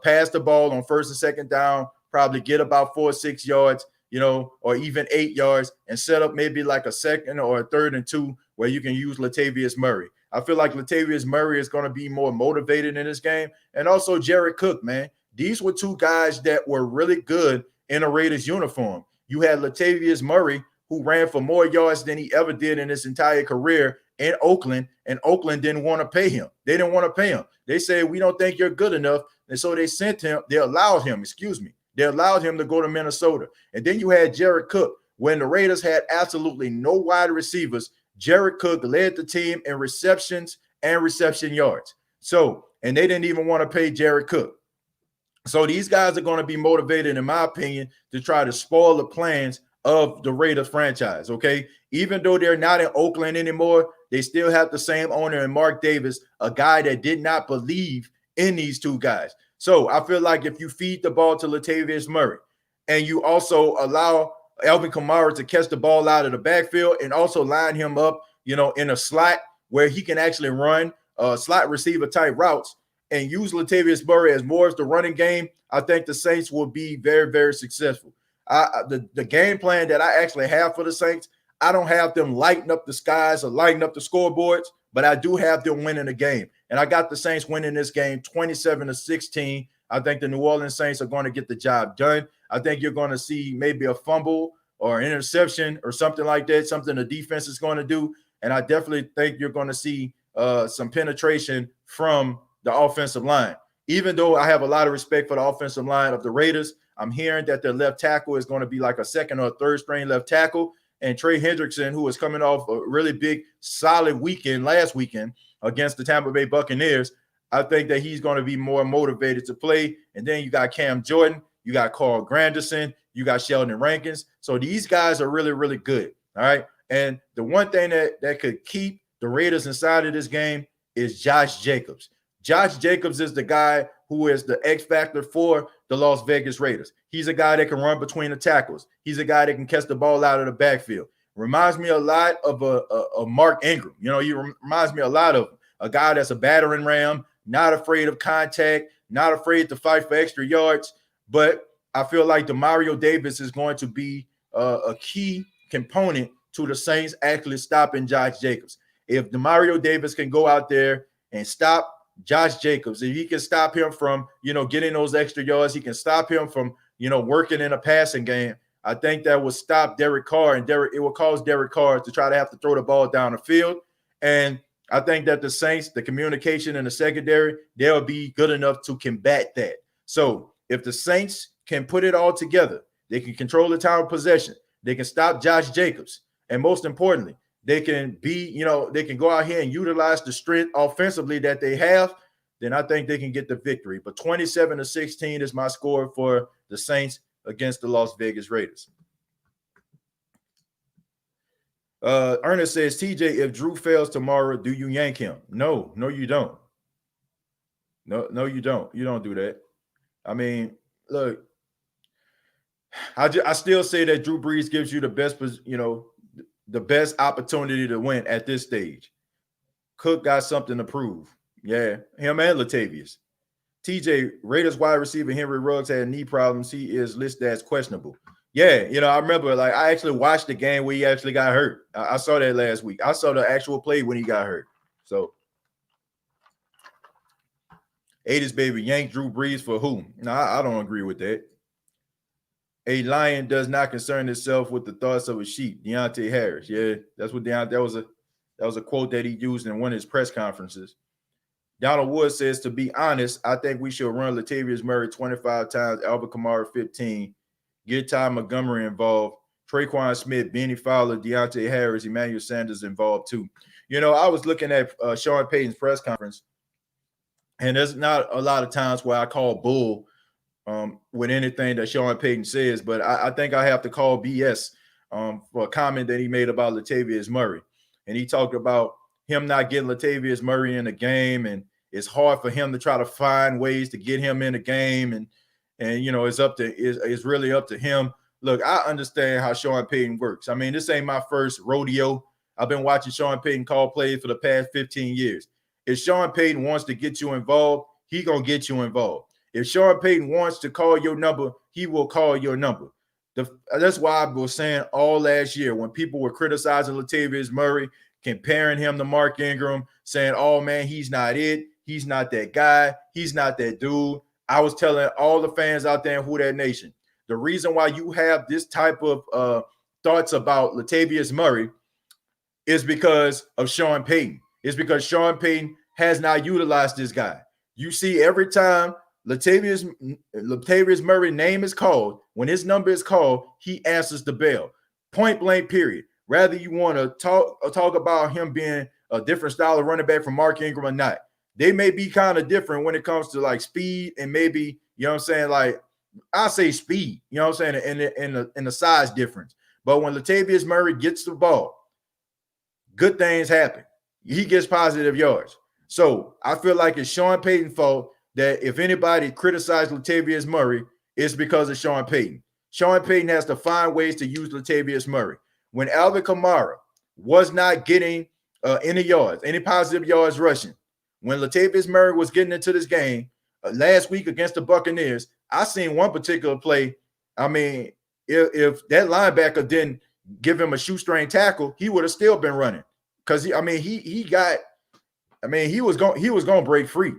pass the ball on 1st and 2nd down, probably get about 4 or 6 yards, you know, or even 8 yards, and set up maybe like a 2nd or a 3rd and 2 where you can use Latavius Murray. I feel like Latavius Murray is going to be more motivated in this game. And also Jared Cook, man. These were two guys that were really good in a Raiders uniform. You had Latavius Murray, who ran for more yards than he ever did in his entire career in Oakland, and Oakland didn't want to pay him. They didn't want to pay him. They said, we don't think you're good enough. And so they allowed him to go to Minnesota. And then you had Jared Cook. When the Raiders had absolutely no wide receivers, Jared Cook led the team in receptions and reception yards. So, and they didn't even want to pay Jared Cook. So these guys are going to be motivated, in my opinion, to try to spoil the plans of the Raiders franchise, okay? Even though they're not in Oakland anymore, they still have the same owner in Mark Davis, a guy that did not believe in these two guys. So I feel like if you feed the ball to Latavius Murray and you also allow Alvin Kamara to catch the ball out of the backfield and also line him up, you know, in a slot where he can actually run slot receiver type routes and use Latavius Murray as more as the running game, I think the Saints will be very, very successful. The game plan that I actually have for the Saints, I don't have them lighting up the skies or lighting up the scoreboards, but I do have them winning the game. And I got the Saints winning this game 27-16. I think the New Orleans Saints are going to get the job done. I think you're going to see maybe a fumble or an interception or something like that, something the defense is going to do. And I definitely think you're going to see some penetration from the offensive line. Even though I have a lot of respect for the offensive line of the Raiders, I'm hearing that their left tackle is going to be like a 2nd or 3rd string left tackle. And Trey Hendrickson, who is coming off a really big, solid weekend last weekend against the Tampa Bay Buccaneers, I think that he's going to be more motivated to play. And then you got Cam Jordan, you got Carl Granderson, you got Sheldon Rankins. So these guys are really, really good. All right. And the one thing that could keep the Raiders inside of this game is Josh Jacobs. Josh Jacobs is the guy who is the X factor for the Las Vegas Raiders. He's a guy that can run between the tackles. He's a guy that can catch the ball out of the backfield. Reminds me a lot of a Mark Ingram. You know, he reminds me a lot of a guy that's a battering ram, not afraid of contact, not afraid to fight for extra yards. But I feel like Demario Davis is going to be a key component to the Saints actually stopping Josh Jacobs. If Demario Davis can go out there and stop Josh Jacobs, if he can stop him from, you know, getting those extra yards, he can stop him from, you know, working in a passing game, I think that will stop Derek Carr, and it will cause Derek Carr to try to have to throw the ball down the field. And I think that the Saints, the communication in the secondary, they'll be good enough to combat that. So if the Saints can put it all together, they can control the time of possession, they can stop Josh Jacobs, and most importantly, they can be, you know, they can go out here and utilize the strength offensively that they have, then I think they can get the victory. But 27-16 is my score for the Saints against the Las Vegas Raiders. Ernest says, TJ, if Drew fails tomorrow, do you yank him? No, you don't. No, you don't. You don't do that. I mean, look, I still say that Drew Brees gives you the best, you know, the best opportunity to win at this stage. Cook got something to prove. Yeah, him and Latavius. TJ, Raiders wide receiver Henry Ruggs had knee problems. He is listed as questionable. Yeah, you know, I remember, like, I actually watched the game where he actually got hurt. I saw that last week. I saw the actual play when he got hurt. So, 80s baby, yank Drew Brees for whom? No, I don't agree with that. A lion does not concern itself with the thoughts of a sheep. Deontay Harris. Yeah, that's what that was a quote that he used in one of his press conferences. Donald Wood says, to be honest, I think we should run Latavius Murray 25 times, Alvin Kamara 15, get Ty Montgomery involved, Traquan Smith, Benny Fowler, Deontay Harris, Emmanuel Sanders involved too. You know, I was looking at Sean Payton's press conference, and there's not a lot of times where I call bull with anything that Sean Payton says, but I think I have to call BS for a comment that he made about Latavius Murray. and he talked about him not getting Latavius Murray in the game, and it's hard for him to try to find ways to get him in the game, and it's really up to him. Look, I understand how Sean Payton works. I mean, this ain't my first rodeo. I've been watching Sean Payton call plays for the past 15 years. If Sean Payton wants to get you involved, he gonna get you involved. If Sean Payton wants to call your number, he will call your number. That's why I was saying all last year when people were criticizing Latavius Murray, comparing him to Mark Ingram, saying, oh, man, he's not it. He's not that guy. He's not that dude. I was telling all the fans out there in Who Dat Nation, the reason why you have this type of thoughts about Latavius Murray is because of Sean Payton. It's because Sean Payton has not utilized this guy. You see, every time Latavius Murray's name is called, when his number is called, he answers the bell. Point blank, period. Whether you want to talk about him being a different style of running back from Mark Ingram or not, they may be kind of different when it comes to like speed and maybe, you know what I'm saying, like I say speed, you know what I'm saying, in the size difference. But when Latavius Murray gets the ball, good things happen. He gets positive yards. So I feel like it's Sean Payton's fault that if anybody criticized Latavius Murray, it's because of Sean Payton. Sean Payton has to find ways to use Latavius Murray. When Alvin Kamara was not getting any yards, any positive yards rushing, when Latavius Murray was getting into this game last week against the Buccaneers, I seen one particular play. I mean, if that linebacker didn't give him a shoestring tackle, he would have still been running because he was going to break free.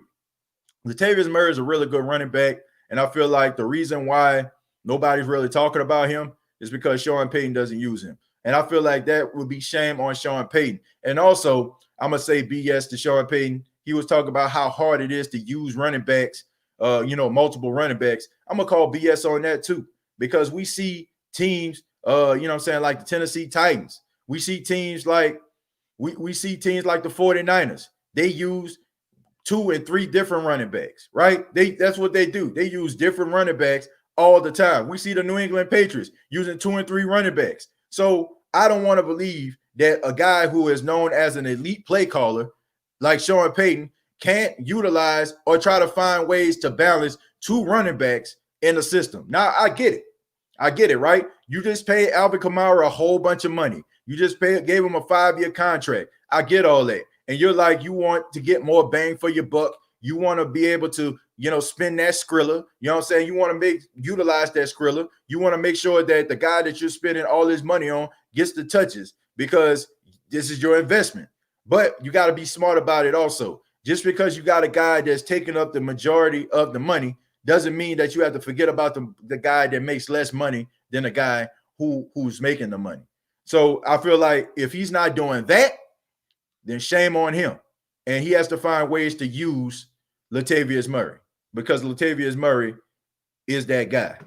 Latavius Murray is a really good running back, and I feel like the reason why nobody's really talking about him is because Sean Payton doesn't use him. And I feel like that would be shame on Sean Payton. And also, I'm going to say BS to Sean Payton. He was talking about how hard it is to use running backs, multiple running backs. I'm going to call BS on that too, because we see teams, like the Tennessee Titans. We see teams like the 49ers. They use 2 and 3 different running backs, right? That's what they do. They use different running backs all the time. We see the New England Patriots using 2 and 3 running backs. So I don't want to believe that a guy who is known as an elite play caller like Sean Payton can't utilize or try to find ways to balance 2 running backs in the system. Now, I get it, right? You just paid Alvin Kamara a whole bunch of money. You just gave him a 5-year contract. I get all that. And you're like, you want to get more bang for your buck. You want to be able to, spin that Skrilla. You know what I'm saying? You want to utilize that Skrilla. You want to make sure that the guy that you're spending all his money on gets the touches because this is your investment. But you got to be smart about it also. Just because you got a guy that's taking up the majority of the money doesn't mean that you have to forget about the guy that makes less money than the guy who's making the money. So I feel like if he's not doing that, then shame on him. And he has to find ways to use Latavius Murray because Latavius Murray is that guy.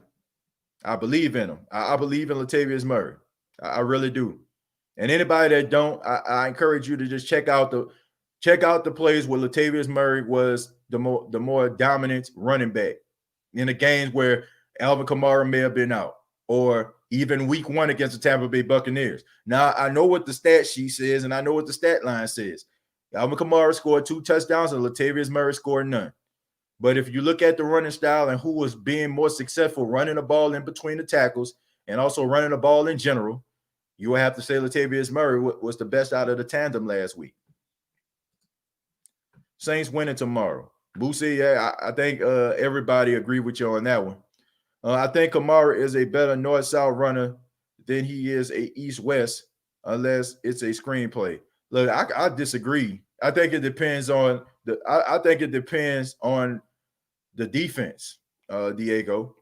I believe in him. I believe in Latavius Murray. I really do. And anybody that don't, I encourage you to just check out the plays where Latavius Murray was the more dominant running back in the games where Alvin Kamara may have been out, or even week 1 against the Tampa Bay Buccaneers. Now, I know what the stat sheet says, and I know what the stat line says. Alvin Kamara scored 2 touchdowns, and Latavius Murray scored none. But if you look at the running style and who was being more successful running the ball in between the tackles and also running the ball in general, you will have to say Latavius Murray was the best out of the tandem last week. Saints winning tomorrow. Boosie, yeah, I think everybody agree with you on that one. I think Kamara is a better north-south runner than he is a east-west, unless it's a screenplay. Look, I disagree. I think it depends on the defense, Diego.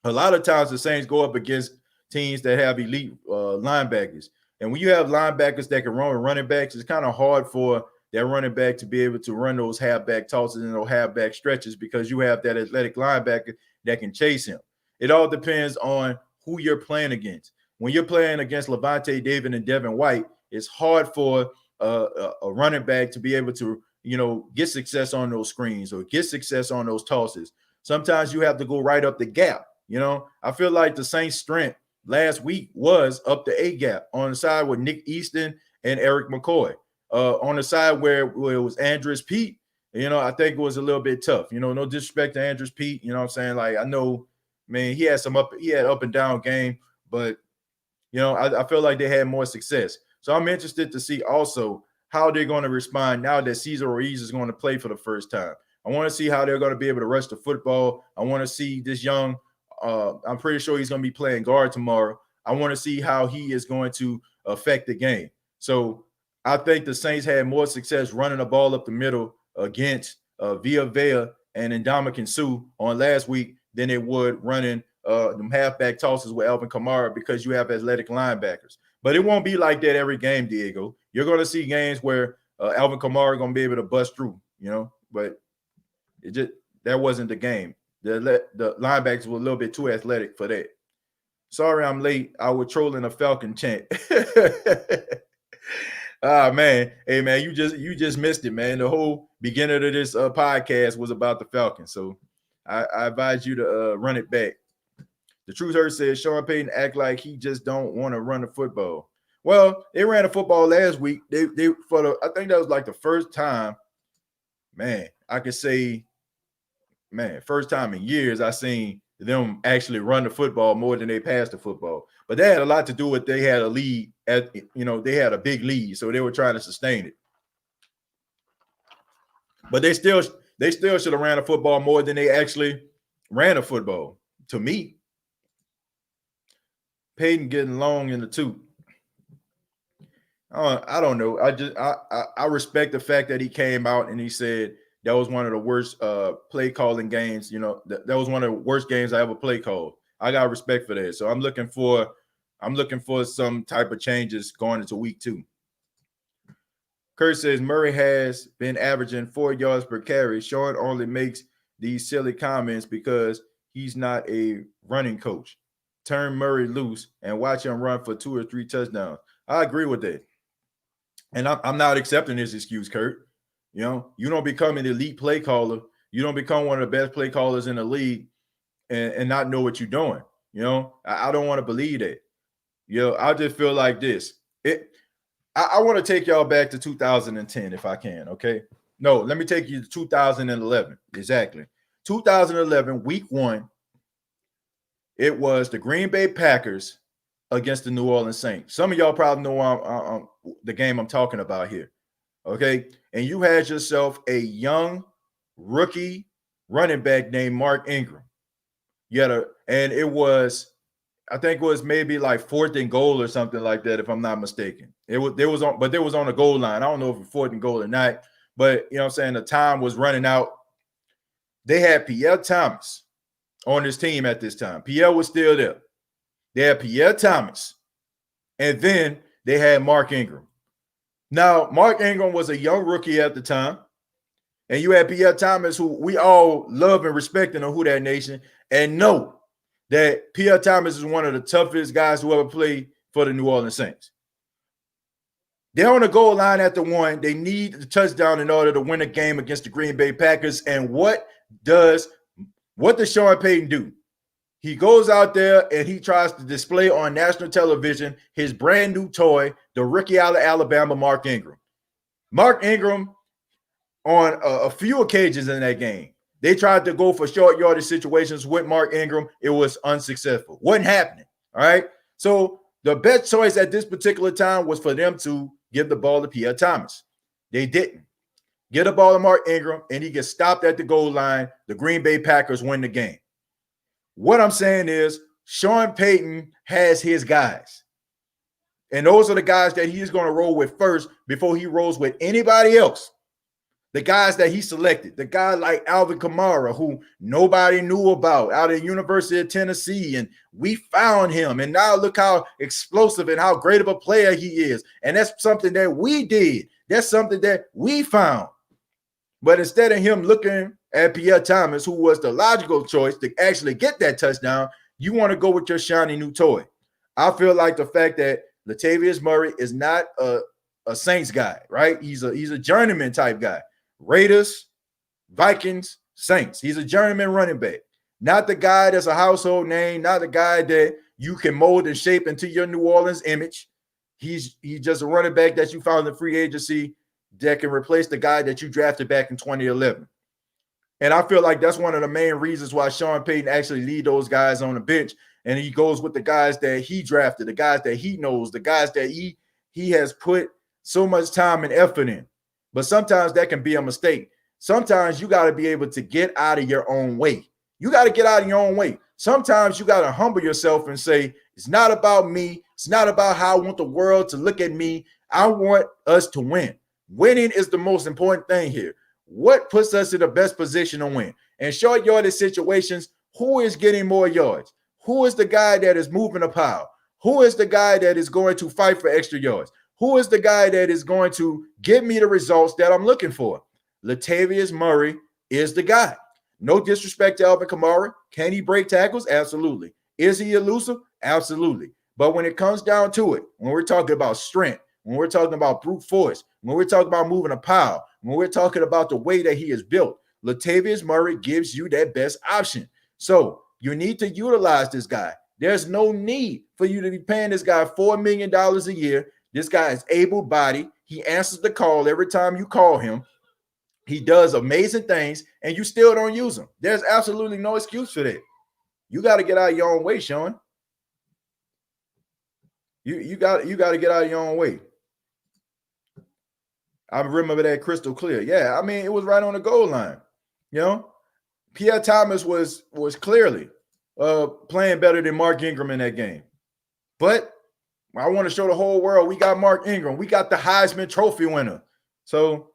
A lot of times the Saints go up against teams that have elite linebackers. And when you have linebackers that can run with running backs, it's kind of hard for that running back to be able to run those halfback tosses and those halfback stretches because you have that athletic linebacker that can chase him. It all depends on who you're playing against. When you're playing against Levante David and Devin White, it's hard for a running back to be able to, get success on those screens or get success on those tosses. Sometimes you have to go right up the gap. I feel like the Saints' strength last week was up the A gap on the side with Nick Easton and Eric McCoy. On the side where it was Andrus Pete, I think it was a little bit tough. No disrespect to Andrus Pete. You know what I'm saying? Like, I know, man, he had up and down game, but I feel like they had more success. So I'm interested to see also how they're going to respond now that Cesar Ruiz is going to play for the first time. I want to see how they're going to be able to rush the football. I want to see this young, I'm pretty sure he's going to be playing guard tomorrow. I want to see how he is going to affect the game. So I think the Saints had more success running the ball up the middle against Villa and Ndamukong Suh on last week than it would running them halfback tosses with Alvin Kamara, because you have athletic linebackers. But it won't be like that every game, Diego. You're going to see games where Alvin Kamara is going to be able to bust through, but that wasn't the game. The linebackers were a little bit too athletic for that. Sorry I'm late. I was trolling a Falcon chant. Man. Hey, man, you just missed it, man. The whole beginning of this podcast was about the Falcons. So I advise you to run it back. The Truth Hurt says Sean Payton act like he just don't want to run the football. Well, they ran the football last week. I think that was like the first time, man, I could say, first time in years I seen them actually run the football more than they passed the football. But that had a lot to do with they had a lead they had a big lead, so they were trying to sustain it. But they still should have ran the football more than they actually ran the football, to me. Peyton getting long in the tooth. I don't know. I respect the fact that he came out and he said that was one of the worst play calling games. That was one of the worst games I ever play called. I got respect for that. So I'm looking for some type of changes going into week 2. Kurt says Murray has been averaging 4 yards per carry. Sean only makes these silly comments because he's not a running coach. Turn Murray loose and watch him run for 2 or 3 touchdowns. I agree with that. And I'm not accepting this excuse, Kurt. You don't become an elite play caller. You don't become one of the best play callers in the league and not know what you're doing. I don't want to believe that. I just feel like this. I want to take y'all back to 2010 if I can, okay? No, let me take you to 2011. Exactly. 2011, week 1, it was the Green Bay Packers against the New Orleans Saints. Some of y'all probably know the game I'm talking about here, okay? And you had yourself a young rookie running back named Mark Ingram. And it was, I think it was maybe like 4th and goal or something like that, if I'm not mistaken. They was on the goal line. I don't know if it was 4th and goal or not, but you know what I'm saying, the time was running out. They had Pierre Thomas on his team at this time. Pierre was still there. They had Pierre Thomas, and then they had Mark Ingram. Now, Mark Ingram was a young rookie at the time, and you had Pierre Thomas, who we all love and respect in the Who Dat Nation, and know that Pierre Thomas is one of the toughest guys who ever played for the New Orleans Saints. They're on the goal line at the 1. They need the touchdown in order to win a game against the Green Bay Packers. And what does Sean Payton do? He goes out there and he tries to display on national television his brand new toy, the rookie out of Alabama, Mark Ingram. Mark Ingram, on a few occasions in that game, they tried to go for short yardage situations with Mark Ingram. It was unsuccessful. Wasn't happening. All right. So the best choice at this particular time was for them to give the ball to Pierre Thomas. They didn't. Get the ball to Mark Ingram, and he gets stopped at the goal line. The Green Bay Packers win the game. What I'm saying is Sean Payton has his guys. And those are the guys that he's going to roll with first before he rolls with anybody else. The guys that he selected, the guy like Alvin Kamara, who nobody knew about out of the University of Tennessee, and we found him. And now look how explosive and how great of a player he is. And that's something that we did. That's something that we found. But instead of him looking at Pierre Thomas, who was the logical choice to actually get that touchdown, you want to go with your shiny new toy. I feel like the fact that Latavius Murray is not a Saints guy, right? He's a journeyman type guy. Raiders, Vikings, Saints. He's a journeyman running back. Not the guy that's a household name, not the guy that you can mold and shape into your New Orleans image. He's just a running back that you found in free agency that can replace the guy that you drafted back in 2011. And I feel like that's one of the main reasons why Sean Payton actually lead those guys on the bench, and he goes with the guys that he drafted, the guys that he knows, the guys that he has put so much time and effort in. But sometimes that can be a mistake. Sometimes you got to be able to get out of your own way. You got to get out of your own way. Sometimes you got to humble yourself and say, it's not about me. It's not about how I want the world to look at me. I want us to win. Winning is the most important thing here. What puts us in the best position to win? And short yardage situations, who is getting more yards? Who is the guy that is moving a pile? Who is the guy that is going to fight for extra yards? Who is the guy that is going to give me the results that I'm looking for? Latavius Murray is the guy. No disrespect to Alvin Kamara. Can he break tackles? Absolutely. Is he elusive? Absolutely. But when it comes down to it, when we're talking about strength, when we're talking about brute force, when we're talking about moving a pile, when we're talking about the way that he is built, Latavius Murray gives you that best option. So you need to utilize this guy. There's no need for you to be paying this guy $4 million a year. This guy is able-bodied. He answers the call every time you call him. He does amazing things, and you still don't use him. There's absolutely no excuse for that. You got to get out of your own way, Sean. You got to get out of your own way. I remember that crystal clear. Yeah, I mean, it was right on the goal line. You know, Pierre Thomas was clearly playing better than Mark Ingram in that game. But I want to show the whole world we got Mark Ingram. We got the Heisman Trophy winner. So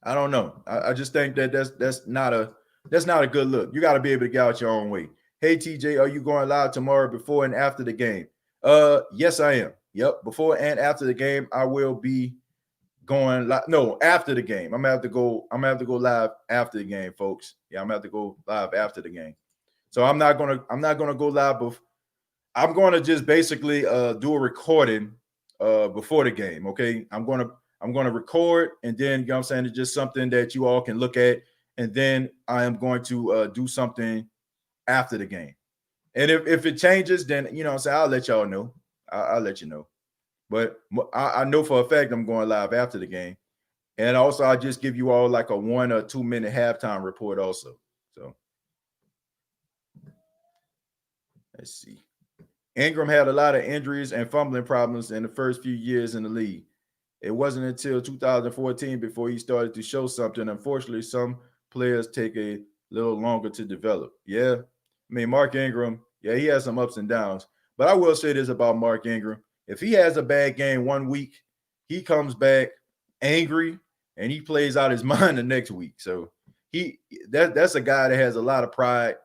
I don't know. I just think that that's not a good look. You got to be able to get out your own way. Hey TJ, are you going live tomorrow before and after the game? Yes, I am. Yep, before and after the game, I will be going live. No, after the game. I'm gonna have to go live after the game, folks. Yeah, I'm gonna have to go live after the game. So I'm not gonna go live. I'm gonna just basically do a recording before the game. Okay. I'm gonna record, and then, you know what I'm saying, it's just something that you all can look at, and then I am going to do something after the game. And if it changes, then, you know what I'm saying, I'll let y'all know. I'll let you know. But I know for a fact I'm going live after the game. And also, I'll just give you all like a 1 or 2 minute halftime report also. So let's see. Ingram had a lot of injuries and fumbling problems in the first few years in the league. It wasn't until 2014 before he started to show something. Unfortunately, some players take a little longer to develop. Yeah. I mean, Mark Ingram, yeah, he has some ups and downs. But I will say this about Mark Ingram. If he has a bad game one week, he comes back angry and he plays out his mind the next week. So that's a guy that has a lot of pride,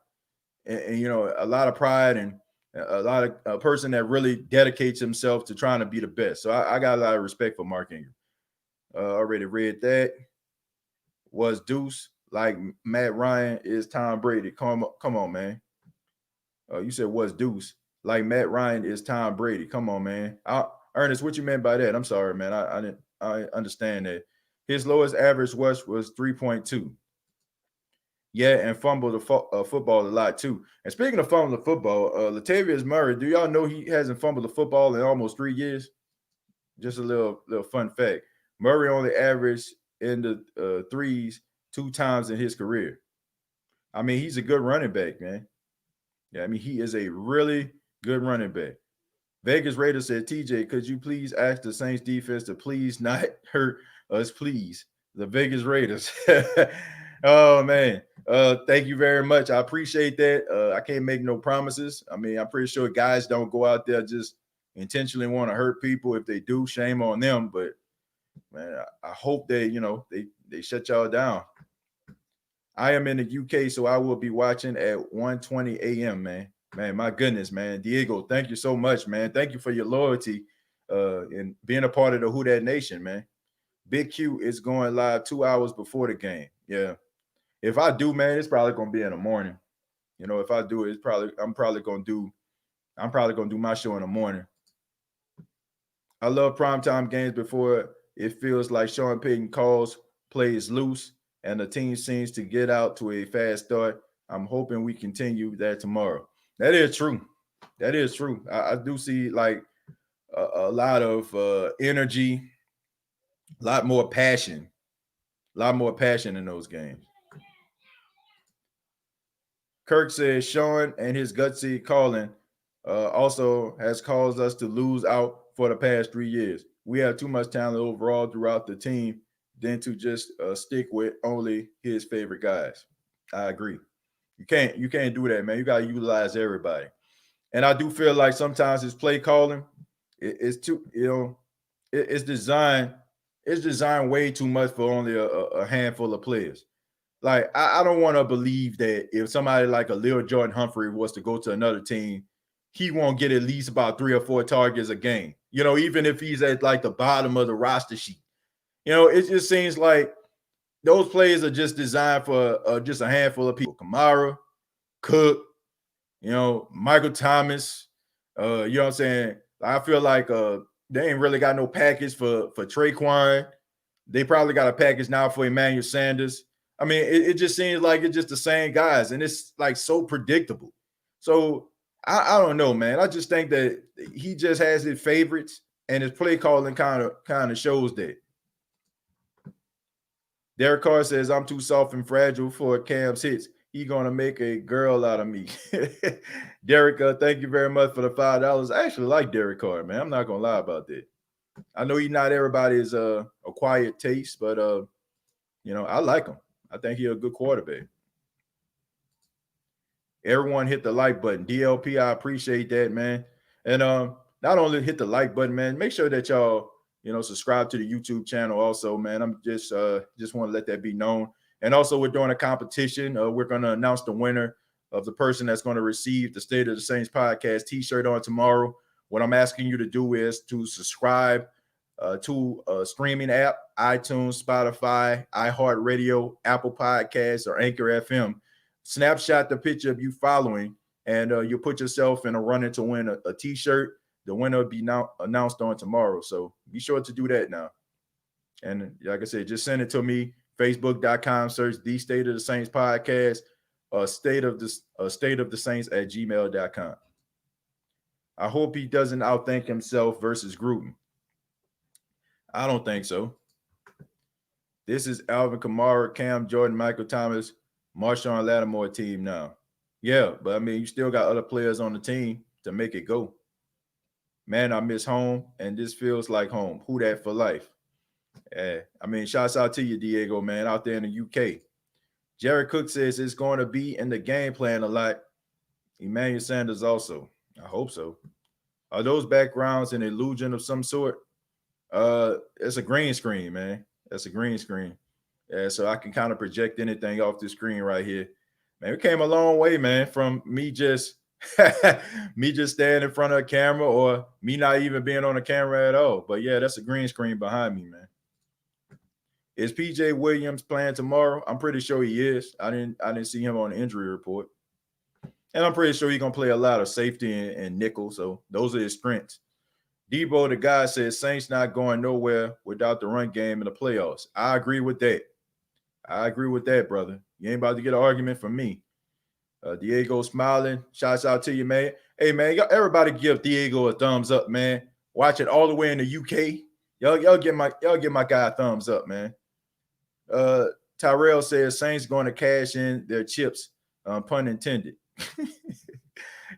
and you know, a lot of pride, and a person that really dedicates himself to trying to be the best. So I got a lot of respect for Mark Ingram. Already read that. Was Deuce like Matt Ryan is Tom Brady? Come on, man. You said was Deuce like Matt Ryan is Tom Brady? Come on, man. Ernest, what you meant by that? I'm sorry, man. I understand that. His lowest average was 3.2. Yeah, and fumbled the football a lot too. And speaking of fumbling the football, Latavius Murray, do y'all know he hasn't fumbled the football in almost 3 years? Just a little fun fact. Murray only averaged in the threes 2 times in his career. I mean, he's a good running back, man. Yeah, I mean, he is a really good running back. Vegas Raiders said, TJ, could you please ask the Saints defense to please not hurt us, please? The Vegas Raiders. Oh, man. Thank you very much. I appreciate that. I can't make no promises. I mean, I'm pretty sure guys don't go out there just intentionally want to hurt people. If they do, shame on them. But, man, I hope they shut y'all down. I am in the UK, so I will be watching at 1:20 a.m., man. Man, my goodness, man. Diego, thank you so much, man. Thank you for your loyalty and being a part of the Who Dat Nation, man. Big Q is going live 2 hours before the game. Yeah. If I do, man, it's probably gonna be in the morning. You know, if I do it, I'm probably gonna do my show in the morning. I love primetime games before it feels like Sean Payton calls plays loose and the team seems to get out to a fast start. I'm hoping we continue that tomorrow. That is true. That is true. I do see, like, a lot of energy, a lot more passion in those games. Kirk says Sean and his gutsy calling also has caused us to lose out for the past 3 years. We have too much talent overall throughout the team than to just stick with only his favorite guys. I agree. You can't do that, man. You got to utilize everybody. And I do feel like sometimes his play calling it's too, it's designed way too much for only a handful of players. Like I don't want to believe that if somebody like a Lil Jordan Humphrey was to go to another team, he won't get at least about 3 or 4 targets a game. Even if he's at like the bottom of the roster sheet. It just seems like those players are just designed for just a handful of people. Kamara, Cook, Michael Thomas. You know what I'm saying? I feel like they ain't really got no package for Traquan. They probably got a package now for Emmanuel Sanders. I mean, it just seems like it's just the same guys, and it's like so predictable. So I don't know, man. I just think that he just has his favorites, and his play calling kind of shows that. Derek Carr says, I'm too soft and fragile for Cam's hits. He gonna make a girl out of me. Derek, thank you very much for the $5. I actually like Derek Carr, man. I'm not gonna lie about that. I know he's not everybody's a quiet taste, but I like him. I think he's a good quarterback. Everyone hit the like button. DLP, I appreciate that, man. And not only hit the like button, man, make sure that y'all, subscribe to the YouTube channel also, man. I'm just want to let that be known. And also, we're doing a competition. We're going to announce the winner of the person that's going to receive the State of the Saints podcast t-shirt on tomorrow. What I'm asking you to do is to subscribe to a streaming app, iTunes, Spotify, iHeartRadio, Apple Podcasts, or Anchor FM. Snapshot the picture of you following, and you'll put yourself in a running to win a t-shirt. The winner will be now announced on tomorrow. So be sure to do that now. And like I said, just send it to me, facebook.com, search the State of the Saints podcast, state of the Saints at gmail.com. I hope he doesn't outthink himself versus Gruden. I don't think so. This is Alvin Kamara, Cam Jordan, Michael Thomas, Marshawn Lattimore team now. Yeah, but I mean, you still got other players on the team to make it go. Man, I miss home, and this feels like home. Who that for life? I mean, shouts out to you, Diego, man, out there in the UK. Jared Cook says it's going to be in the game plan a lot. Emmanuel Sanders also. I hope so. Are those backgrounds an illusion of some sort? It's a green screen, man. That's a green screen. Yeah, so I can kind of project anything off the screen right here. Man, we came a long way, man, from me just standing in front of a camera or me not even being on the camera at all. But yeah, that's a green screen behind me, man. Is PJ Williams playing tomorrow? I'm pretty sure he is. I didn't see him on the injury report. And I'm pretty sure he's gonna play a lot of safety and nickel. So those are his strengths. Debo, the guy, says Saints not going nowhere without the run game in the playoffs. I agree with that. Brother. You ain't about to get an argument from me. Diego smiling. Shouts out to you, man. Hey, man, everybody give Diego a thumbs up, man. Watch it all the way in the UK. Y'all give my guy a thumbs up, man. Tyrell says Saints going to cash in their chips, pun intended.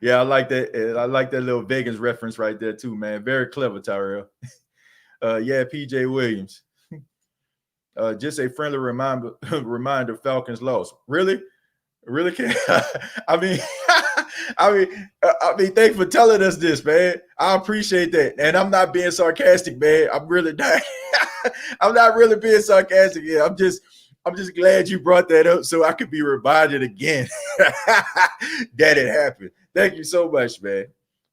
Yeah, I like that. I like that little Vegas reference right there too, man. Very clever, Tyrell. Yeah, PJ Williams. Just a friendly reminder Falcons lost. Really? Can I mean, thanks for telling us this, man. I appreciate that. And I'm not being sarcastic, man. I'm really not. I'm not really being sarcastic here. I'm just glad you brought that up so I could be reminded again that it happened. Thank you so much, man.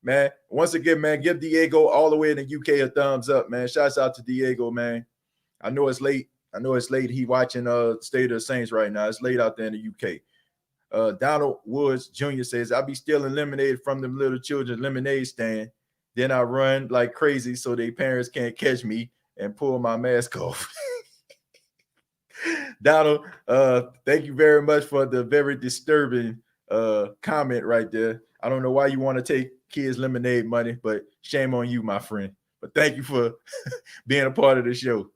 Man, once again, man, give Diego all the way in the UK a thumbs up, man. Shouts out to Diego, man. I know it's late. He watching State of the Saints right now. It's late out there in the UK. Donald Woods Jr. says, I'll be stealing lemonade from them little children's lemonade stand. Then I run like crazy so their parents can't catch me and pull my mask off. Donald, thank you very much for the very disturbing comment right there. I don't know why you want to take kids' lemonade money, but shame on you, my friend. But thank you for being a part of the show.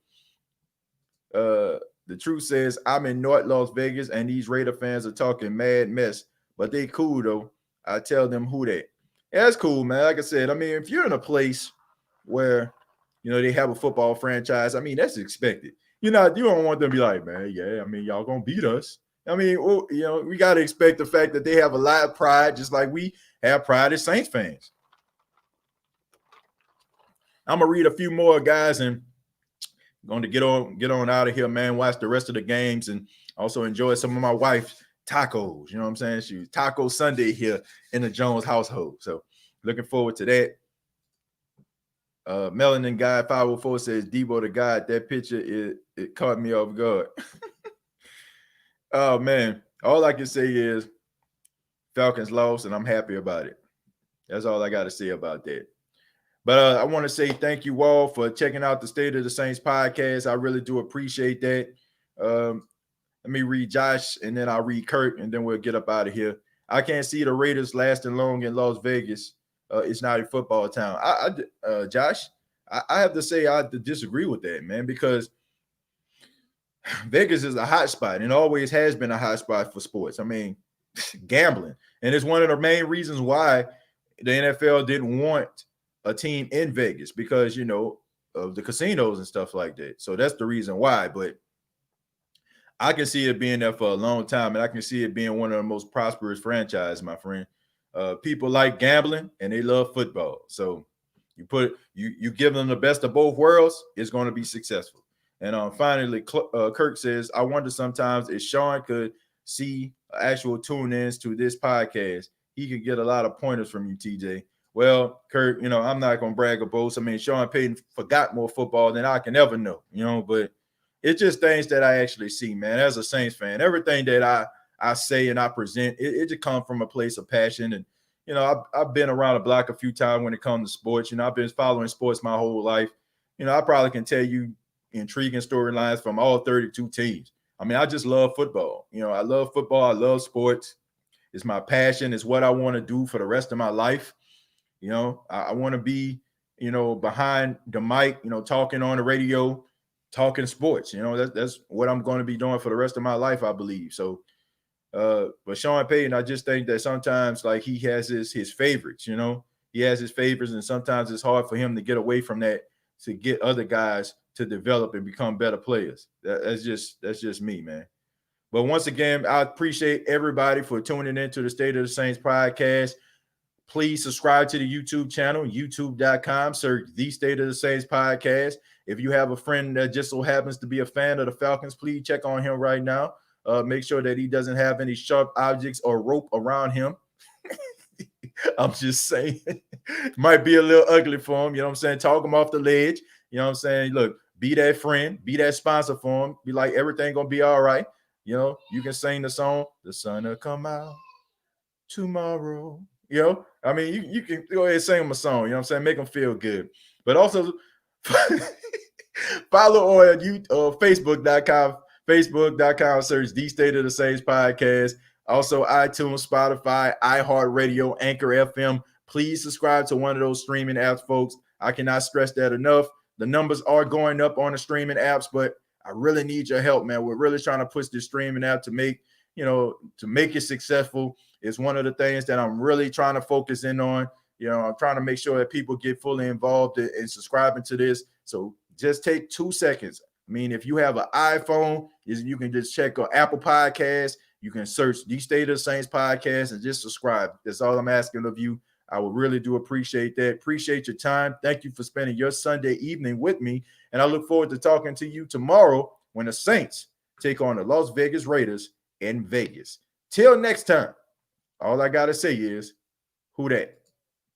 The truth says I'm in North Las Vegas and these Raider fans are talking mad mess, but they cool though. I tell them who that. Yeah, that's cool, man. Like I said, I mean, if you're in a place where they have a football franchise, I mean, that's expected. You don't want them to be like, man, yeah, I mean, y'all gonna beat us. I mean, well, we got to expect the fact that they have a lot of pride, just like we have pride as Saints fans. I'm gonna read a few more, guys, and going to get on out of here, man. Watch the rest of the games and also enjoy some of my wife's tacos. You know what I'm saying? She's Taco Sunday here in the Jones household. So looking forward to that. Melanin Guy 504 says, Debo the God, that picture, it caught me off guard. Oh, man. All I can say is Falcons lost, and I'm happy about it. That's all I got to say about that. But I want to say thank you all for checking out the State of the Saints podcast. I really do appreciate that. Let me read Josh, and then I'll read Kurt, and then we'll get up out of here. I can't see the Raiders lasting long in Las Vegas. It's not a football town. Josh, I have to say I have to disagree with that, man, because Vegas is a hot spot and always has been a hot spot for sports. I mean, gambling. And it's one of the main reasons why the NFL didn't want a team in Vegas because, of the casinos and stuff like that. So that's the reason why. But I can see it being there for a long time, and I can see it being one of the most prosperous franchises, my friend. People like gambling, and they love football. So you give them the best of both worlds, it's going to be successful. And finally, Kirk says, I wonder sometimes if Sean could see actual tune-ins to this podcast, he could get a lot of pointers from you, TJ. Well, Kurt, I'm not going to brag or boast. I mean, Sean Payton forgot more football than I can ever know, but it's just things that I actually see, man. As a Saints fan, everything that I say and I present, it just comes from a place of passion. And, I've been around the block a few times when it comes to sports. I've been following sports my whole life. I probably can tell you intriguing storylines from all 32 teams. I mean, I just love football. I love football. I love sports. It's my passion. It's what I want to do for the rest of my life. I want to be, behind the mic, talking on the radio, talking sports. That's what I'm going to be doing for the rest of my life, I believe. So, but Sean Payton, I just think that sometimes like he has his favorites, he has his favorites, and sometimes it's hard for him to get away from that to get other guys to develop and become better players. That's just me, man. But once again, I appreciate everybody for tuning into the State of the Saints podcast. Please subscribe to the YouTube channel, youtube.com, search the State of the Saints podcast. If you have a friend that just so happens to be a fan of the Falcons, please check on him right now. Make sure that he doesn't have any sharp objects or rope around him. I'm just saying. Might be a little ugly for him, you know what I'm saying? Talk him off the ledge, you know what I'm saying? Look, be that friend, be that sponsor for him. Be like, everything gonna be all right. You can sing the song, The Sun Will Come Out Tomorrow. I mean, you can go ahead and sing them a song, you know what I'm saying? Make them feel good. But also follow on Facebook.com, search The State of the Saints podcast. Also, iTunes, Spotify, iHeartRadio, Anchor FM. Please subscribe to one of those streaming apps, folks. I cannot stress that enough. The numbers are going up on the streaming apps, but I really need your help, man. We're really trying to push this streaming app to make it successful. It's one of the things that I'm really trying to focus in on. I'm trying to make sure that people get fully involved in subscribing to this. So just take 2 seconds. I mean, if you have an iPhone, you can just check on Apple Podcasts. You can search the State of the Saints podcast and just subscribe. That's all I'm asking of you. I would really do appreciate that. Appreciate your time. Thank you for spending your Sunday evening with me. And I look forward to talking to you tomorrow when the Saints take on the Las Vegas Raiders in Vegas. Till next time, all I got to say is, who dat?